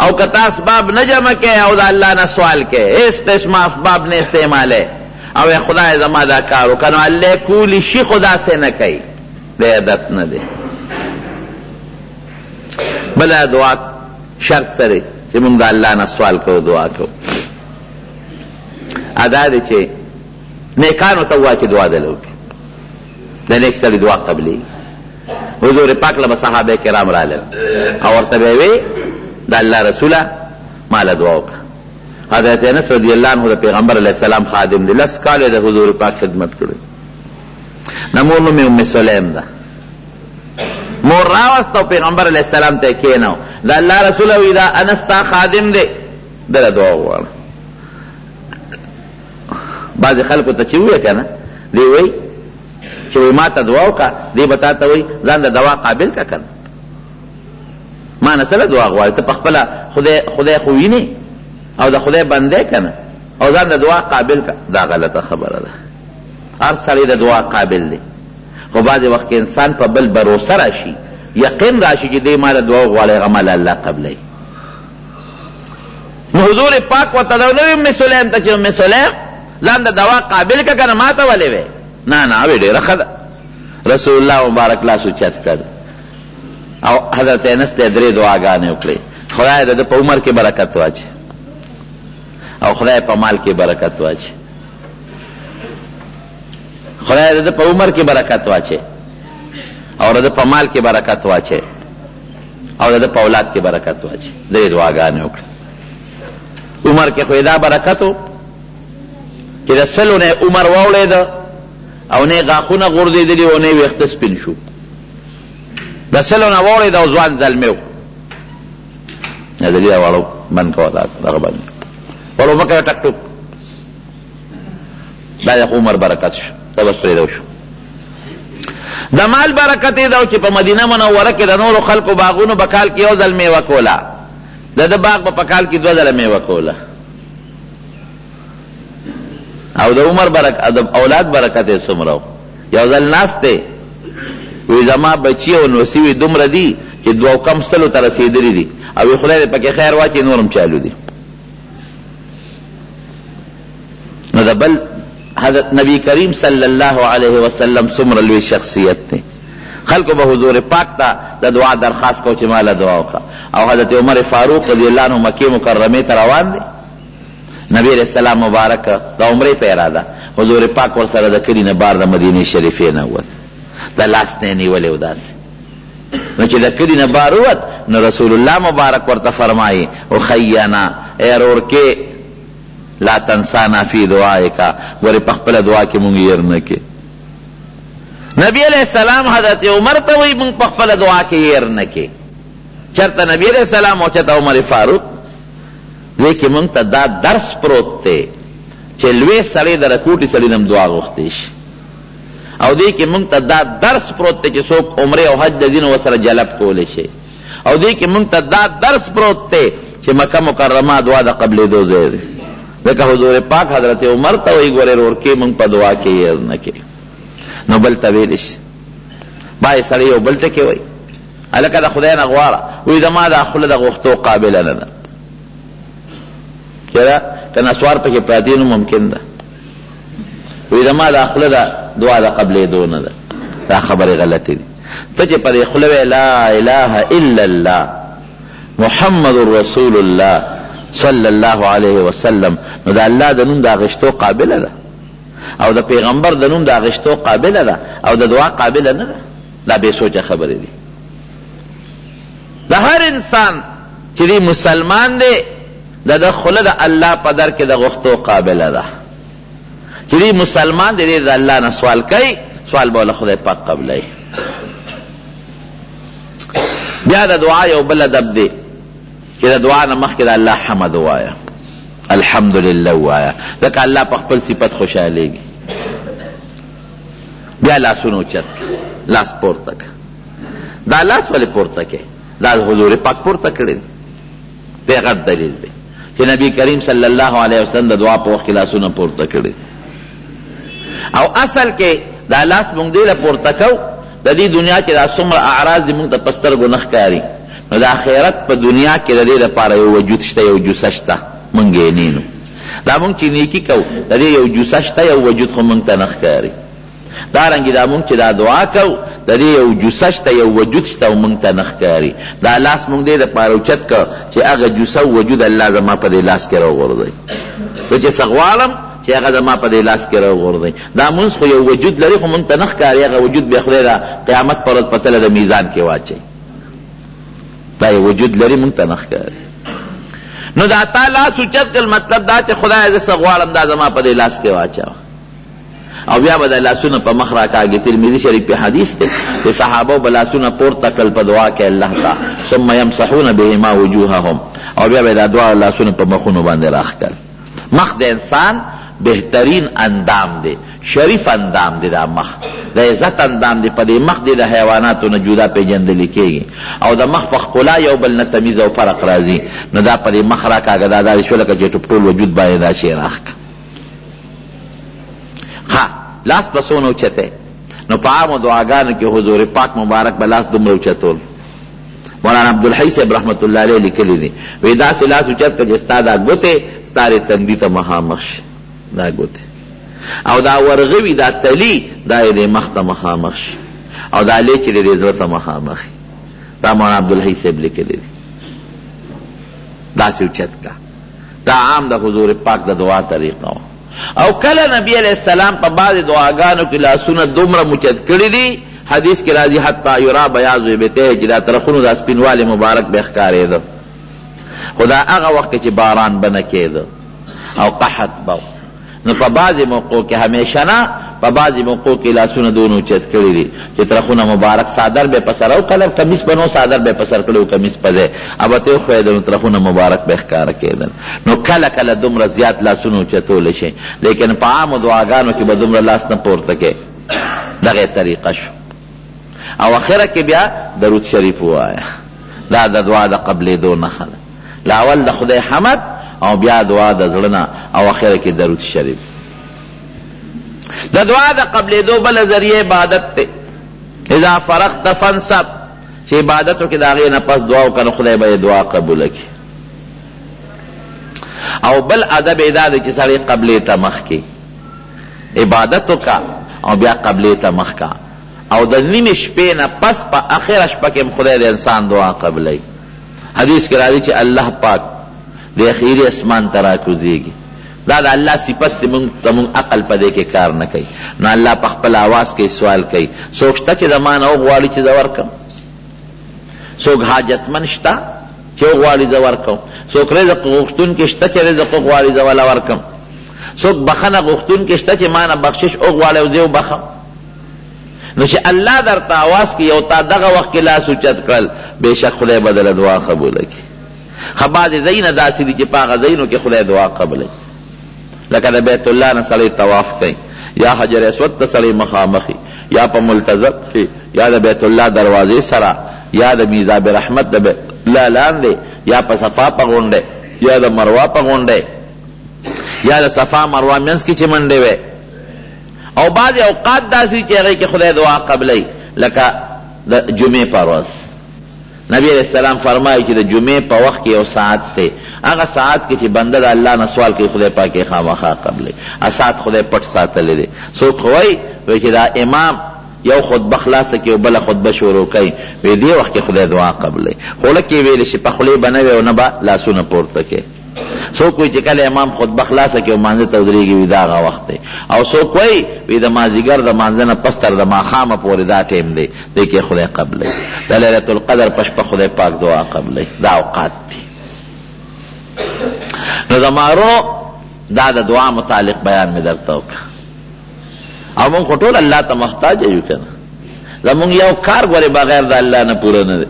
او کتا اسباب نه جمع کې او د الله نه سوال کې، هیڅ قسم اسباب نه استعمالې او خدای زما دا کار وکړه، نو الله کولی شي خدا سے نه کوي، د عادت نه دی. بله دعا شرط سره چې موږ د الله نه سوال کوو، دعا کوو، ادا دی چې نیکانو ته ووایه چې دعا دله وکړي، د نیک سړي دعا قبلېږي. حضور پاک له به صحابه کرام رالل او ورته به یې وی د الله رسوله ماله دعا وکړه. حضرت انس رضی الله عنه د پیغمبر علیه السلام خادم دی، 10 کاله د حضور پاک خدمت کړی. د مور نوم یې ام سلیم ده. مور راوست او پیغمبر علیه السلام ته کېناو، د الله رسول وی دا انس تا خادم دی، دله دعا وغواړه. بعضې خلکو ته چې وویې که نه، دی وی چې وی ما ته دعا وکړه، دی به تا ته وی ځان د دوا قابل که کنه، ما نه سره دعا غواړي، ته په خپله خدای خو وینې او د خدای بندی که نه، او ځان د دعا قابل که. دا غلطه خبره ده. هر سړی د دعا قابل دی، خو بعضې وخت کې انسان په بل بروسه راشي، یقین راشي چې دی ما د دعا غواړي، هغه ماله الله قبلوي. نو حضور پاک ورته د ام سلیم ته چې ام سلیم ځان د دوا قابل که که نه، ما ته ولې وی؟ نه نه وی ډېره ښه ده. رسول الله مبارک لاس اوچت کړ او حضرت انس ته 3 دعاګانې وکړې. خدای د په عمر کې برکت واچي او خدای په مال کې برکت واچي، خدای د په عمر کې برکت واچي او د په مال کې برکت واچي او د په اولاد کې برکت واچي. 3 دعاګانې وکړې. عمر کې خو دا برکت و چې د 100 نه عمر واوړېد او نه غاښونه غورځېدلي او نه ویښته سپین شو، د 100 نه واوړېد او ځوان زلمی و. دلې واړو بند کوه دغه باندې واړو مه کوه ټک ټوک. دا د عمر برکت شو، دا بس پرېږدو شو. د مال برکت یې دا چې په مدینه منوره کې د نورو خلکو باغونو به کال کې 1 ځل میوه کوله، د ده باغ به په کال کې 2 ځله میوه کوله. او د عمر برکت، د اولاد برکت یې څومره و. یو ځل ناست دی، وی زما بچي او نوسي وي دومره دي چې 2 کم سلو ته رسېدلي دي، او خدای دې پکې خیر واچي، نور هم چالو دي. نو د بل حضرت نبی کریم صلی الله علیه وسلم څومره لوی شخصیت دی. خلکو به حضور پاک ته د دعا درخواست کو چې ماله دعا وکړه. او حضرت عمر فاروق رضی الله عنه مکې مکرمې ته روان دی، نبی علیہ السلام مبارک د عمرې په اراده، حضور پاک ورسره د کلي نه بار د مدینې شریفې نه ووت، د لاس نه یې نیولې و داسې. نو چې د کلي نه بار ووت، نو رسول الله مبارک ورته فرمایي اخینا ای ورورکې لا تنسانا فی دعائکا، ورې په خپله دعا کې مونږ هېر نه کې. نبی علیہ السلام حضرت عمر ته وایي مونږ په خپله دعا کې هېر نه کې. چېرته نبی علیہ السلام او چېرته عمر فاروق؟ لیکن مونږ ته دا درس پروت دی چې لوی سړی د رکوټي سړي نه هم دعا غوښتی شي، او دې کې مونږ ته دا درس پروت دی چې څوک عمرې او حج د دین ورسره جلب کولی شي، او دې کې مونږ ته دا درس پروت دی چې مکه مکرمه دعا د قبلېدو ځای دی. ځکه حضور پاک حضرت عمر ته وایي ګورې ورکې مونږ په دعا کې هېر نه کړي. نو بل ته ویلی شي باید سړی یو بل ته کې وایي هلکه د خدای نه غواړه وایي زما دا خوله د غوښتو قابله نه ده چېرې که نسوار پکې پراتی نو ممکن ده وایي زما دا خوله د دعا د قبلېدو نه ده. دا خبرې غلطې دي. ته چې په دې خوله وایې لا اله الا الله محمد رسول الله صلی الله علیه وسلم نو دا الله د نوم د اغشتو قابله ده او د پیغمبر د نوم د اغشتو قابله ده او د دعا قابله نه ده. دا بې سوچه خبرې دي. د هر انسان چې دی مسلمان دی د خوله د الله په در کې د غوښتو قابله ده. چې دی مسلمان دی د الله نه سوال کوي سوال به له خدای پاک قبلوي. بیا د دعا یو بل ادب دی چې د دعا نه مخکې د الله حمد ووایه الحمدلله ووایه ځکه الله په خپل صفت خوشحالېږي. بیا لاسونه اوچت کړه لاس پورته کړه. دا لاس ولې پورته کړې؟ دا حضور پاک پورته کړی دی. دی غټ دلیل دی چې نبی کریم صلی الله علیه وسلم د دعا په وخت کې لاسونه پورته کړي. او اصل کې دا لاس مونږ دې له پورته کوو د دې دنیا کې دا څومره اعراض دي مونږ ته په سترګو نه ښکاري نو د آخرت په دنیا کې د دې لپاره یو وجود شته یو جوسه شته مونږ یې نینو. دا مونږ چې نیکي کوو د دې یو جوسه شته یو وجود خو مونږ ته نه ښکاري. دارنګې دا مونږ چې دا دعا کوو د دې یو جوسه شته یو وجود شته او مونږ ته نه ښکاري. دا لاس مونږ دې دپاره اوچت کړه چې هغه جوسه وجود الله زما په دې لاس کې راوغورځوي. زه چې څه غواړم چې هغه زما په دې لاس کې راوغورځوي. دا مونځ خو یو وجود لري خو مونږ ته نه ښکاري. هغه وجود بیا خدای د قیامت پر ورځ په تله د میزان کې واچوي. دا یو وجود لري مونږ ته نه ښکاري. نو دا تا لاس اوچت کړل مطلب دا چې خدای زه څه غواړم دا زما په دې لاس کې واچوه. او بیا به د لاسونه په مخ راکاږي. ترمذي شریف په حدیث دی چې صحابه به لاسونه پورته کړل په دعا کې الله ته ثم یمسحون بهما وجوههم او بیا به دا دعا لاسونه په مخونو باندې راښکل. مخ د انسان بهترین اندام دی شریف اندام دی. دا مخ د عزت اندام دی. په دې مخ دی د حیواناتو نه جدا پیژندل کېږي او د مخ په ښکلا یو بل نه تمیز او فرق راځي. نو دا په دې مخ راکاږه دا داسې شو لکه چې ټول وجود باندې دا شی راښکه. لاس پسونه اوچته نو په عامو دعاګانو کې حضور پاک مبارک به لاس دومره اوچتول. مولانا عبدالحی صاحب رحمت الله علیه لیکلی دي وایي داسې لاس اوچت کړه چې ستا دا ګوتې ستا دې تندي ته مخامخ شي. دا ګوتې او دا ورغوي دا تلي دا یې دې مخ ته مخامخ شي او دا لې چې دې زړه ته مخامخ شي. دا مولانا عبدالحی صاحب لیکلی دي. داسې اوچت کړه. دا عام د حضور پاک د دعا طریقه وه. او کله نبی علیہ السلام په بعض دعاګانو کې لاسونه دومره مچت کړي دي حدیث کې راځي حتی یرا بیاض ابطه چې دا طرفونو د سپینوالي مبارک به ښکارېده. خو دا هغه وخت چې باران به نه کېده او قحط به نو په بعضې موقعو کې همیشه نه په بعضې موقعو کې لاسونه دونه اوچت کړي دي چې طرفونه مبارک صادر به په سر او کله کمیس به نو صادر به په سر کړی او کمیس په ځای البته وښویېدل نو طرفونه مبارک به ښکاره کېدل. نو کله کله دومره زیات لاسونه اوچتولی شي لیکن په عامو دعاګانو کې به دومره لاس نه پورته کې. دغه طریقه شو. او اخره کې بیا درود شریف ووایه. دا د دعا د قبلېدو نښه ده. لاول د خدای حمد او بیا دعا د زړه نه او اخره کې درود شریف. د دعا د قبلېدو بله ذریعه عبادت دی. اذا فرغت فانصب چې عبادتو کې د هغې نه پس دعا وکړه خدای به یې دعا قبوله کړي. او بل ادب یې دا دی چې سړی قبلې ته مخ کړي عبادت وکړه او بیا قبلې ته مخ کړه او د نیمې شپې نه پس په اخره شپه کې خدای د انسان دعا قبلوي. حدیث کې راځي چې الله پاک د اخیری اسمان ته راکوزېږي. دا د الله صفت دی مونږ عقل په دې کې کار نه کوي. نو الله په خپل آواز کې سوال کوي. څوک شته چې د ما نه وغواړي چې زه ورکړم؟ څوک حاجتمند شته چې وغواړي زه ورکړم؟ څوک رزق غوښتونکی شته چې رزق وغواړي زه وله ورکړم؟ څوک بخښنه غوښتونکی شته چې ما نه بخشش وغواړي او زه وبخم؟ نو چې الله درته آواز کې یو تا دغه وخت کې لاس اوچت کړل بېشک خدای به دله دعا قبوله کړي. ښه بعضې ځایونه داسې دي چې په هغه ځایونو کې خدای دعا قبلوي. لکه د بیت الله نه سړی طواف کوي یا حجر اسود ته سړی مخامخي یا په ملتزم کې یا د بیت الله دروازې سره یا د میزاب رحمت د بیت الله لاندې یا په صفا په غونډه یا د مروه په غونډه یا د صفا مروه منځ کې چې منډې وې، او بعض اوقات داسې چې هغې کې خدای دعا قبلی، لکه د جمعې په ورځ نبی علیہ السلام فرمایي چې د جمعې په وخت کې یو ساعت دی، هغه ساعت کې چې بنده د الله نه سوال کوي خدای پاک یې خامخا قبلی. ساعت خدای پټ ساتلی دی. څوک وایي چې دا امام یو خطبه خلاصه کې او بله خطبه شروع کوي، وی دې وخت کې خدای دعا قبلی. خوله کې ویلی شي په خولې به نه وي او نه به لاسونه پورته کوي. څوک وایي چې کله امام خطبه خلاصه کې او مانځه ته ودرېږي وي دا هغه وخت دی، او څوک وایي وی د مازدیګر د مانځه نه پس تر د ماښامه پورې دا ټیم دی، دې کې خدای قبلی. د لیلة القدر په شپه خدای پاک دعا قبلی. دا اوقات دي. نو زمارو دا د دعا متعلق بیان می درته وکړه. او مونږ خو ټول الله ته محتاج یو که نه، زمونږ یو کار ګورې بغیر د الله نه پوره نه دی.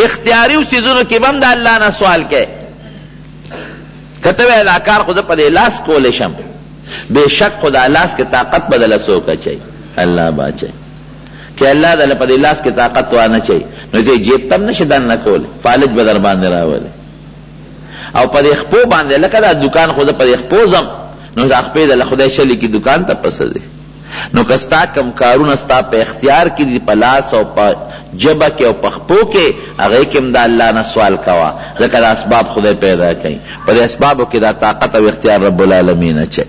اختیاري څیزونو کې به هم د الله نه سوال کوې، که ته وایې دا کار خو زه په دې لاس کولی شم، بېشک خو دا لاس کې طاقت به دله څوک اچوي؟ الله به اچوي. که الله دله په دې لاس کې طاقت وانه چوي نو دې جیب ته هم نشي دننه کولی، فالج به در باندې راولي. او په دې خپو باندې لکه دا دکان خو زه په دې خپو ځم، نو دا خپې دله خدای شلي کې دکان ته پسه دی. نو که ستا کم کارونه ستا په اختیار کې دي، په لاس او په جبه کې او په خپو کې، هغې کې هم د الله نه سوال کوه، ځکه دا اسباب خدای پیدا کوي. په دې اسبابو کې دا طاقت او اختیار رب العالمین اچوي.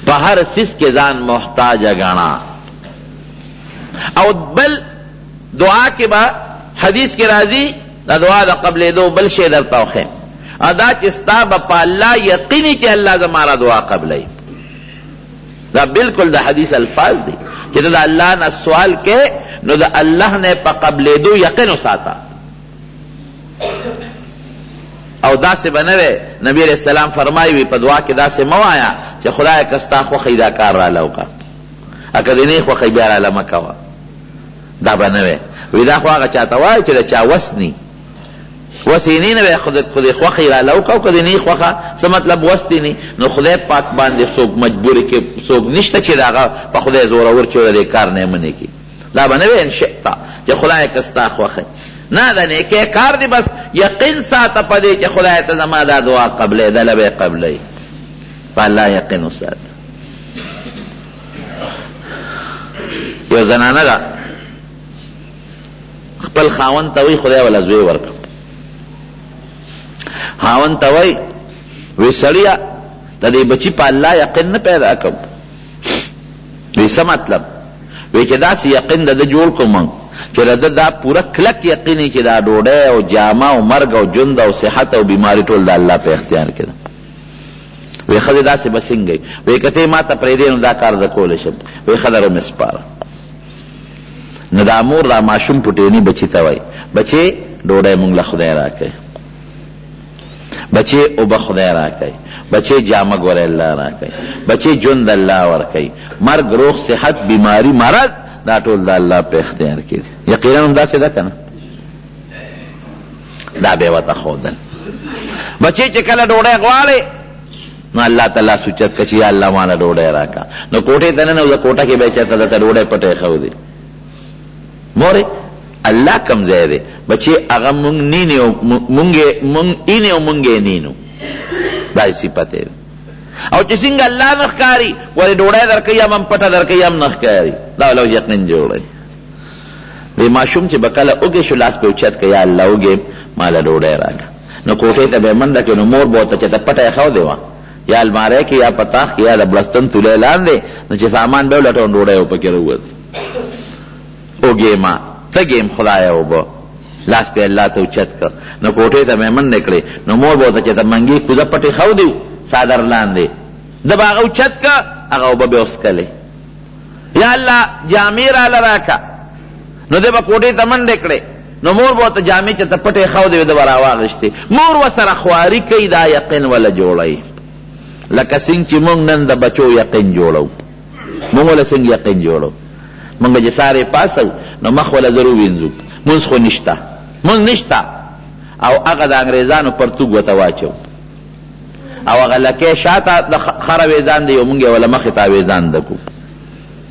په هر څیز کې ځان محتاجه ګڼه. او بل دعا کې به حدیث کې راځي دا دعا د قبلېدو بل شی درته وښیم، ادا چې ستا به په الله یقیني چې الله زما دعا قبلوي. دا بالکل د حدیث الفاظ دي چې ته د الله نه سوال کې نو د الله نه په قبلېدو یقین وساته. او داسې به نه وی، نبی علیہ السلام فرمایي وي په دعا کې داسې مه وایه چې خدای که ستا خوښۍ دا کار راله وکړه، که دې نه خوښۍ بیا راله مه کوه. دا به نه وی. وی دا خو هغه چاته وایي چې د چا وس ني، وس یې نه وی، خدای خوښۍ راله وکړه، او که دې نه خوښه څه مطلب وس دې نه، نو خدای پاک باندې څوک مجبورې کې څوک نشته چې د هغه په خدای زورور چې د دې کار نه یې منې کړي. دا به نه وی ان شئتا چې خدای که ستا خوښۍ، نه د نیکۍ کار دی، بس یقین ساته په دې چې خدای ته زما دا دعا قبلېدله به یې قبلوي. په الله یقین وساته. یو زنانه ده خپل خاوند ته وایي خدای وله زوی ورکړه. خاوند ته وایي وی سړیه د دې بچي په الله یقین نه پیدا کړم. وی څه مطلب؟ وی چې داسې یقین د ده جوړ کړم چې د ده دا پوره کلک یقیني چې دا ډوډۍ او جامه او مرګ او ژوند او صحت او بیماري ټول د الله په اختیار کې ده. وی ښځې داسې به څنګه وی که ته ما ته پرېږدې نو دا کار زه کولی شم. وی ښه ده رومې سپاره. نو دا مور دا ماشوم پټېني بچي ته وایي بچې ډوډۍ مونږ له خدای راکوي، بچې اوبه خدای راکوي، بچې جامه ګوره الله راکوي، بچې ژوند الله ورکوي، مرګ روغ صحت بیماری مرض دا ټول د الله په اختیار کې دي. یقینا هم داسې ده که نه؟ دا به یې ورته ښودل. بچې چې کله ډوډۍ غواړې نو الله تعالی سوچت که چې یا الله ماله ډوډۍ راکړه، نو کوټې ته نه نو کوټه کې به یې چېرته درته ډوډۍ پټی ښودې. مورې الله کم ځای دی بچې هغه مونږ نینې او مونږ اینې او مونږ یې نینو، دا صفت دی. او چې څنګه الله نه ښکاري ولې ډوډۍ درکوي هم پټه درکوي هم نه ښکاري، دا ولو یقین جوړوي. دې ماشوم چې به کله اوږې شو لاس پې اوچت که یا الله اوږې ماله ډوډۍ راکړه، نو کوټې ته به یې منډه کړي، نو مور به ورته چې ته پټه یې ښودې وه یا الماری کې یا په تاخ کې یا د بړستن تولی لاندې، نو چې سامان به یې ولټوم ډوډۍ به پکې راووت. اوږې ما تږې م خدایه اوبه، لاس پې الله ته اوچت کړ، نو کوټې ته مې منډې کړې، نو مور به ورته چې ته منګي کوزه پټې ښودې څادر لاندې، ده به هغه اوچت که هغه اوبه به یې وڅکلې. یا الله جامې راله راکړه، نو ده به کوټې ته منډې کړې، نو مور به ورته جامې چې ته پټې ښودې ده به راواغېستې. مور ورسره خواري کوي، دا یقین وله جوړوي. لکه څنګه چې مونږ نن د بچو یقین جوړو، مونږ وله څنګه یقین جوړو؟ مونږ چې سارې پاسو نو مخ وله زر ووینځو، مونځ خو نشته، مونځ نشته، او هغه د انګریزانو پرتوګ ورته واچو، او هغه لکۍ شاته د خره ویزان دی او مونږ یې وله مخې ته ویزان دکو.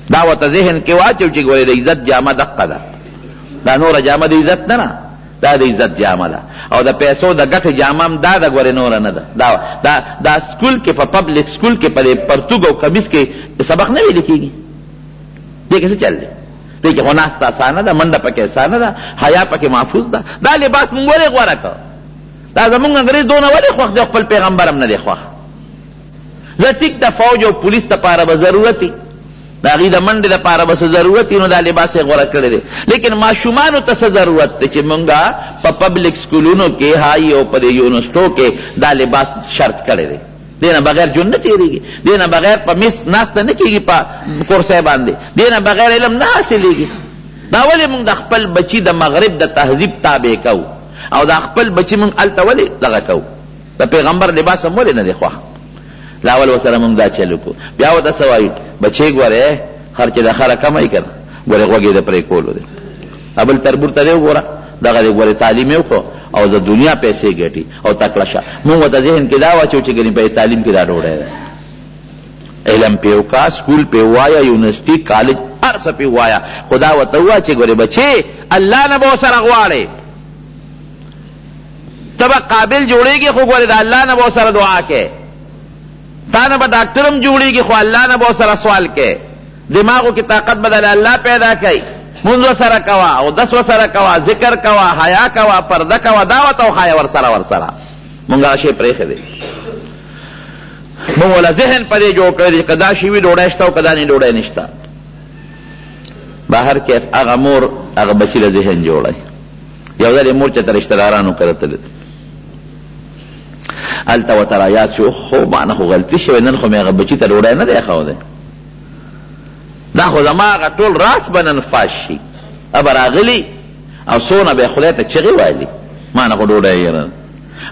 دا ورته ذهن کې واچو چې ګورې د عزت جامه دقه ده، دا نوره جامه د عزت نه نه، دا د عزت جامه ده او د پیسو د ګټې جامه هم دا د ګورې نوره نه ده دا سکول کې په پبلک سکول کې په پرتوګ او کمیس کې سبق نه ویل کېږي دې کې څه چل دی دې کې خو ناسته اسانه ده منډه پکې اسانه ده حیا پکې محفوظ ده دا لباس مونږ ولې غوره کړ دا زمونږ انګریز دونه ولې خوښ دی خپل پیغمبر هم نه دی خوښ زه ټیک د فوج او پولیس دپاره به ضرورت وي د هغې د منډې دپاره به څه ضرورت وي نو دا لباس یې غوره کړی دی لیکن ماشومانو ته څه ضرورت دی چې مونږ په پبلک سکولونو کې هاي او په یونیورسټو کې دا لباس شرط کړی دی دې نه بغیر ژوند نه تېرېږي دې نه بغیر په میس ناسته نه کېږي په کورسۍ باندې دې نه بغیر علم نه حاصلېږي دا ولې مونږ د خپل بچي د مغرب د تهذیب تابع کوو او دا خپل بچی مونږ هلته ولې دغه کوو د پیغمبر لباس هم ولې نه دی خوښ لاول ورسره مونږ دا چل وکړو بیا ورته څه وایو بچی ګورې خرچې د خره کمی که نه ګورې غوږ یې د پرېکولو دی بل تربور ته دی وګوره دغه دی ګورې تعلیم یې وکړو او د دنیا پیسې ګټي او تکړه شه مونږ ورته ذهن کې دا واچو چې ګنې په تعلیم کې دا ډوډۍ ده علم پې وکړه سکول پې ووایه یونیورسټي کالج هر څه پې ووایه خو دا ورته ووایه چې ګورې بچې الله نه به ورسره غواړې ته به قابل جوړېږي خو ګورې د الله نه به ورسره دعا کې تا نه به ډاکټر هم جوړېږي خو الله نه به ورسره سوال کې دماغو کې طاقت به د الله پیدا کوي مونځ ورسره کوه اودس ورسره کوه ذکر کوه حیا کوه پرده کوه دا ورته وښایه ورسره مونږ هغه شی پرېښی دی مونږ وله ذهن په دې جوړ کړی دی که دا شي وي ډوډۍ شته او که دا نه ډوډۍ نشته بهر کې هغه مور هغه بچي له ذهن جوړی یو ځل یې مور چې ته رشتهدارانو کره تللی هلته ورته رایاد شي خو مانه خو غلطي شوې نن خو مې هغه بچي ته ډوډۍ نه دی ښودی دا خو زما هغه ټول راس به نن فاش شي ابه راغلي او څونه به یې خدای ته چغې ویلي مانه خو ډوډۍ یې نه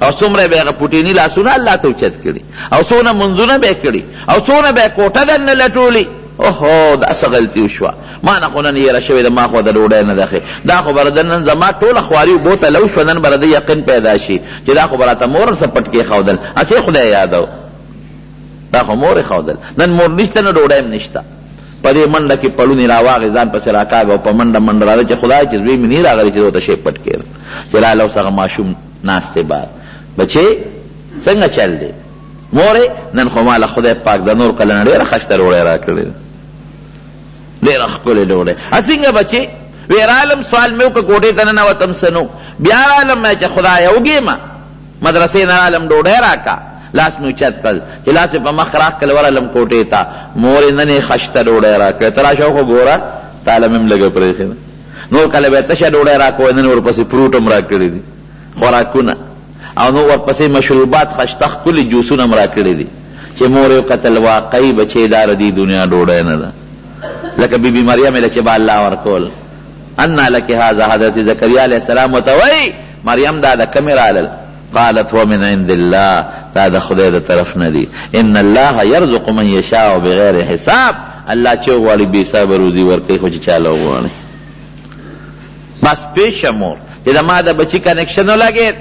او څومره به یې هغه پوټیني لاسونه الله ته اوچت کړي او څونه منځونه به یې کړي او څونه به یې کوټه دننه لټولي اوهو دا څه غلطي وشوه ما نه خو نن یېره شوې ده ما خو د ډوډۍ نه ده دا خو به راته نن زما ټوله خواري اوبو ته لو شوه نن به راته یقین پیدا شي چې دا خو به راته مور څه پټ کېښودل هسې خدای یادو دا خو مور یې ښودل نن مور نشته نه ډوډۍ هم نشته په دې منډه کې پړونې راواغې ځان پسې راکاږه او په منډه راځه چې خدای چې زوی مې نه راغلی چې ورته شی پټ کېږم چې راله اوس هغه ماشوم ناست دی بار بچې څنګه چل دی مورې نن خو ما له خدای پاک د نور کله نه ډېره خشته ډوډۍ راکړې ډېره ښکلې ډوډۍ څنګه بچې وی رالم سوال مې وکړه کوټې ته ننوتم څه نو بیا رالم چې خدایه وږېمه مدرسې نه رالم ډوډۍ راکړه لاس مې اوچت کړل چې لاس مې په مخ راښکل ورغلم کوټې ته مورې نن یې خشته ډوډۍ راکړې ته راشه خو ګوره تاله مې هم لږه پرېښې ده نور کله به یې تشه ډوډۍ راکوی نن ورپسې فروټ هم راکړي دي خوراکونه او نو ورپسې مشروبات خشته ښکلي جوسونه هم راکړي دي چې مور یې وکتل واقعي بچې دا ردي دنیا ډوډۍ نه ده لکه بی بی مریم له چې به الله ورکول انا لک هذا حضرت زکریا علیه السلام ورته وایي مریم دا د کمې رالل قالت هو من عند الله دا د خدای د طرف نه دي ان الله یرزق من یشاء بغیر حساب الله چې وغواړي بې حسابه روزي ورکوي خو چې چاله وغواړي بس پیشه مور چې د ما د بچي کنیکشن ولګېد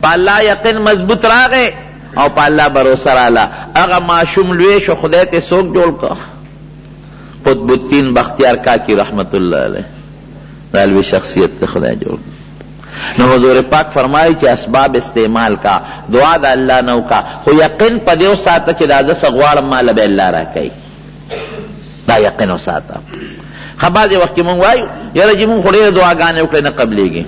په الله یقین مضبوط راغی او په الله بروسه راله هغه ماشوم لوی شو خدای ته څوک جوړ کړ قطب الدین بختیار کاکی رحمت الله علیه دا لوی شخصیت ته خدای جوړ نو حضور پاک فرمایي چې اسباب استعمال کا دعا د الله نه وکړه خو یقین په دې وساته چې دا زه څه غواړم ماله به الله راکوي دا یقین وساته ښه بعضې وخت کې مونږ وایو یاره چې مونږ خو ډېرې دعاګانې وکړې نه قبلېږي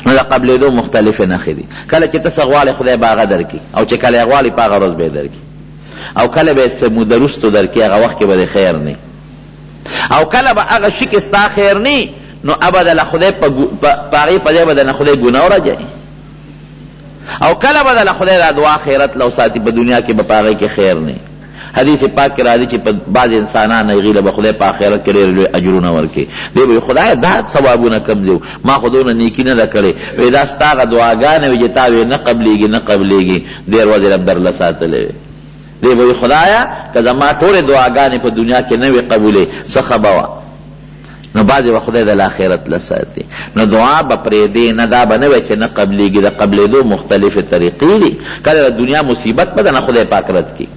نو د قبلېدو مختلفې نښې دي کله چې ته څه غواړې خدای به هغه درکړي او چې کله یې غواړې په هغه ورځ به یې درکړي او کله به یې څه موده وروستو درکړي هغه وخت کې به د خیر نه او کله به هغه شي کې ستا خیر نه نو ابدا له خدای په هغې په ځای به دنه خدای ګناه ورجوي او کله به دله خدای دا دعا خیرت له وساتي په دنیا کې به په هغې کې خیر نه حدیث پاک کې راځي چې په بعض انسانان هغې له به خدای په آخرت کې ډېر لوی اجرونه ورکړي دی به خدای دا ثوابونه کم دي ما خو دونه نیکي نه ده کړې وایي دا ستا هغه دعاګانې وي چې تا وې نه قبلېږي نه قبلېږي ډېر ورځې رب درله ساتلی وي دی به وایي خدایه که زما ټولې دعاګانې په دنیا کې نه وي قبولې څه ښه به وه نو بعضې به خدای د آخرت له ساتي نو دعا به پرېږدې نه دا به نه وی چې نه قبلېږي د قبلېدو مختلفې طریقې دي کله د دنیا مصیبت به نه خدای پاک رد کړي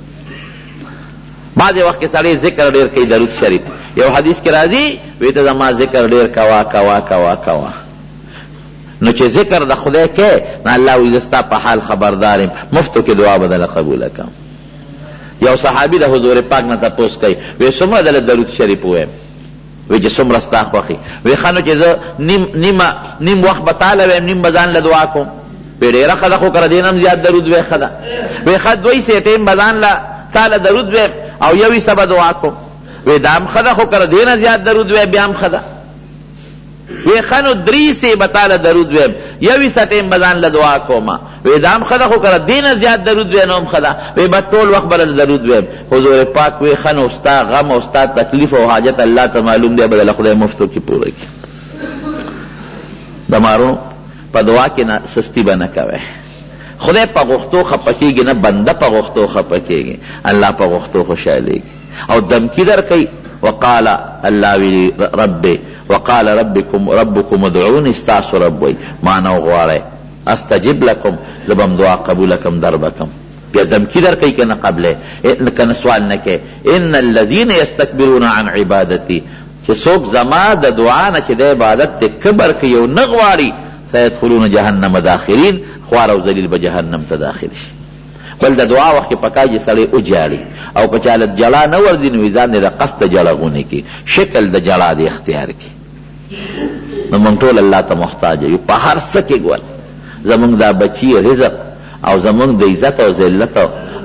بعضې وخت کې سړی ذکر ډېر کوي درود شریف یو حدیث کې راځي وی ته زما ذکر ډېر کوه کوه کوه کوه نو چې ذکر د خدای کې نو الله وی زستا په حال خبردارم مفتو کې دعا بدله قبول کم. یو صحابي د حضور پاک نه تپوس کوي وی څومره دله درود شریف وایم وی چې څومره ستا خوښي وی ښه نو چې زه نیم وخت به تاله ویم نیم به ځان له دعا کوم وی ډېره ښه ده خو که دې نه هم زیات درود وی ښه ده وی ښه دوی سیټې به ځان له تاله درود ویم او یو حصه به دعا کوم وی دا هم ښه ده خو که دې نه زیات درود وی بیا هم ښه ده وی ښه نو درې سې به تاله درود ویم یو حصه ټیم به ځان له دعا کومه وی دا هم ښه ده خو که دې نه زیات درود وی نو هم ښه ده وی به ټول وخت به له درود ویم. حضور پاک وی ښه نو ستا غم او ستا تکلیف او حاجت الله ته معلوم دی به دله خدای مفتو کې پوره کړي. د مارو په دعا کې نه سستی به نه کوئ. خدای په غوښتو خفه کېږي نه بنده په غوښتو خفه کېږي الله په غوښتو خوشحالېږي او دمکی در کوي. وقال الله ویلی رب وقال ربكم ادعوني ستاسو رب وی مانو غواړئ استجب لكم زبم دعا قبول کم در بکم بیا دمکی در کوي کنه قبله کنه سوال نه کوي ان الذين يستكبرون عن عبادتي چې څوک زما د دعا نه چې د عبادت ته کبر کوي او نه غواړي سيدخلون جهنم داخلين خوار او ذلیل به جهنم ته داخل شي. بل د دعا وخت پکای چې سړی وجاړي او که چاله جلا نه ورځي نو ځان د قصد جلاغونه کی شکل د جلا د اختیار کی. نو موږ ټول الله ته محتاج یو په هر څه کې ګول زمونږ دا بچی رزق او زمونږ د عزت او ذلت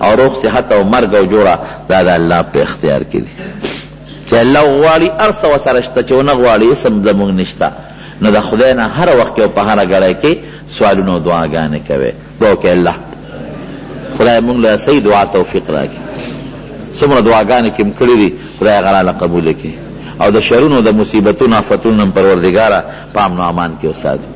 او روغ صحت او مرګ او جوړه دا د الله په اختیار کې دي. چې الله غواړي هر څه ورسره شته چې ونه غواړي اسم زمونږ نشته. نو د خدای نه هر وخت او په هر ګړی کې سوالونه او دعاګانې کوي. دعا کوي الله خدای موږ له صحیح دعا توفیق راکړي. څومره دعاګانې کې مې کړي دي خدای هغه راله قبوله کړي او د شرونو د مصیبتونو آفتونو نه پروردګاره په امن او امان کې وساتي.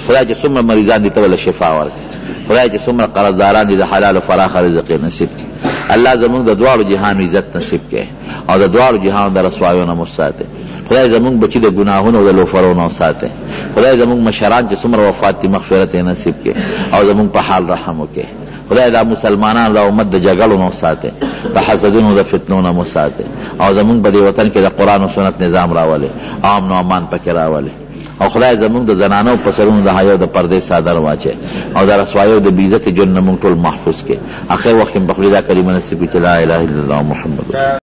خدای چې څومره مریضان دي ته له شفا ورکړي. خدای چې څومره قرضداران دي د حلال او فراخ رزق نصیب کړي. الله زموږ د دواړو جهان عزت نصیب کړي او د دواړو جهان د رسوایو نه مو ساتي. خدای زموږ بچي د ګناهونو او د لوفرو نه وساتي. خدای زموږ مشران چې څومره وفات دي مغفرت نصیب کړي او زموږ په حال رحم وکړي. خدای دا مسلمانان دا امت د جګړو نه وساتي د حسدونو د فتنو نه وساتي او زموږ په دې وطن کې د قرآن او سنت نظام راولي امن او امان پکې راولي او خدای زموږ د زنانو په سرونو د حیا او د پردې صادر واچي او د رسوایو د بې عزتۍ جون نه موږ ټول محفوظ کړي. اخر وخت کې بخلي دا کلمه نصیب کړي لا اله الا الله محمد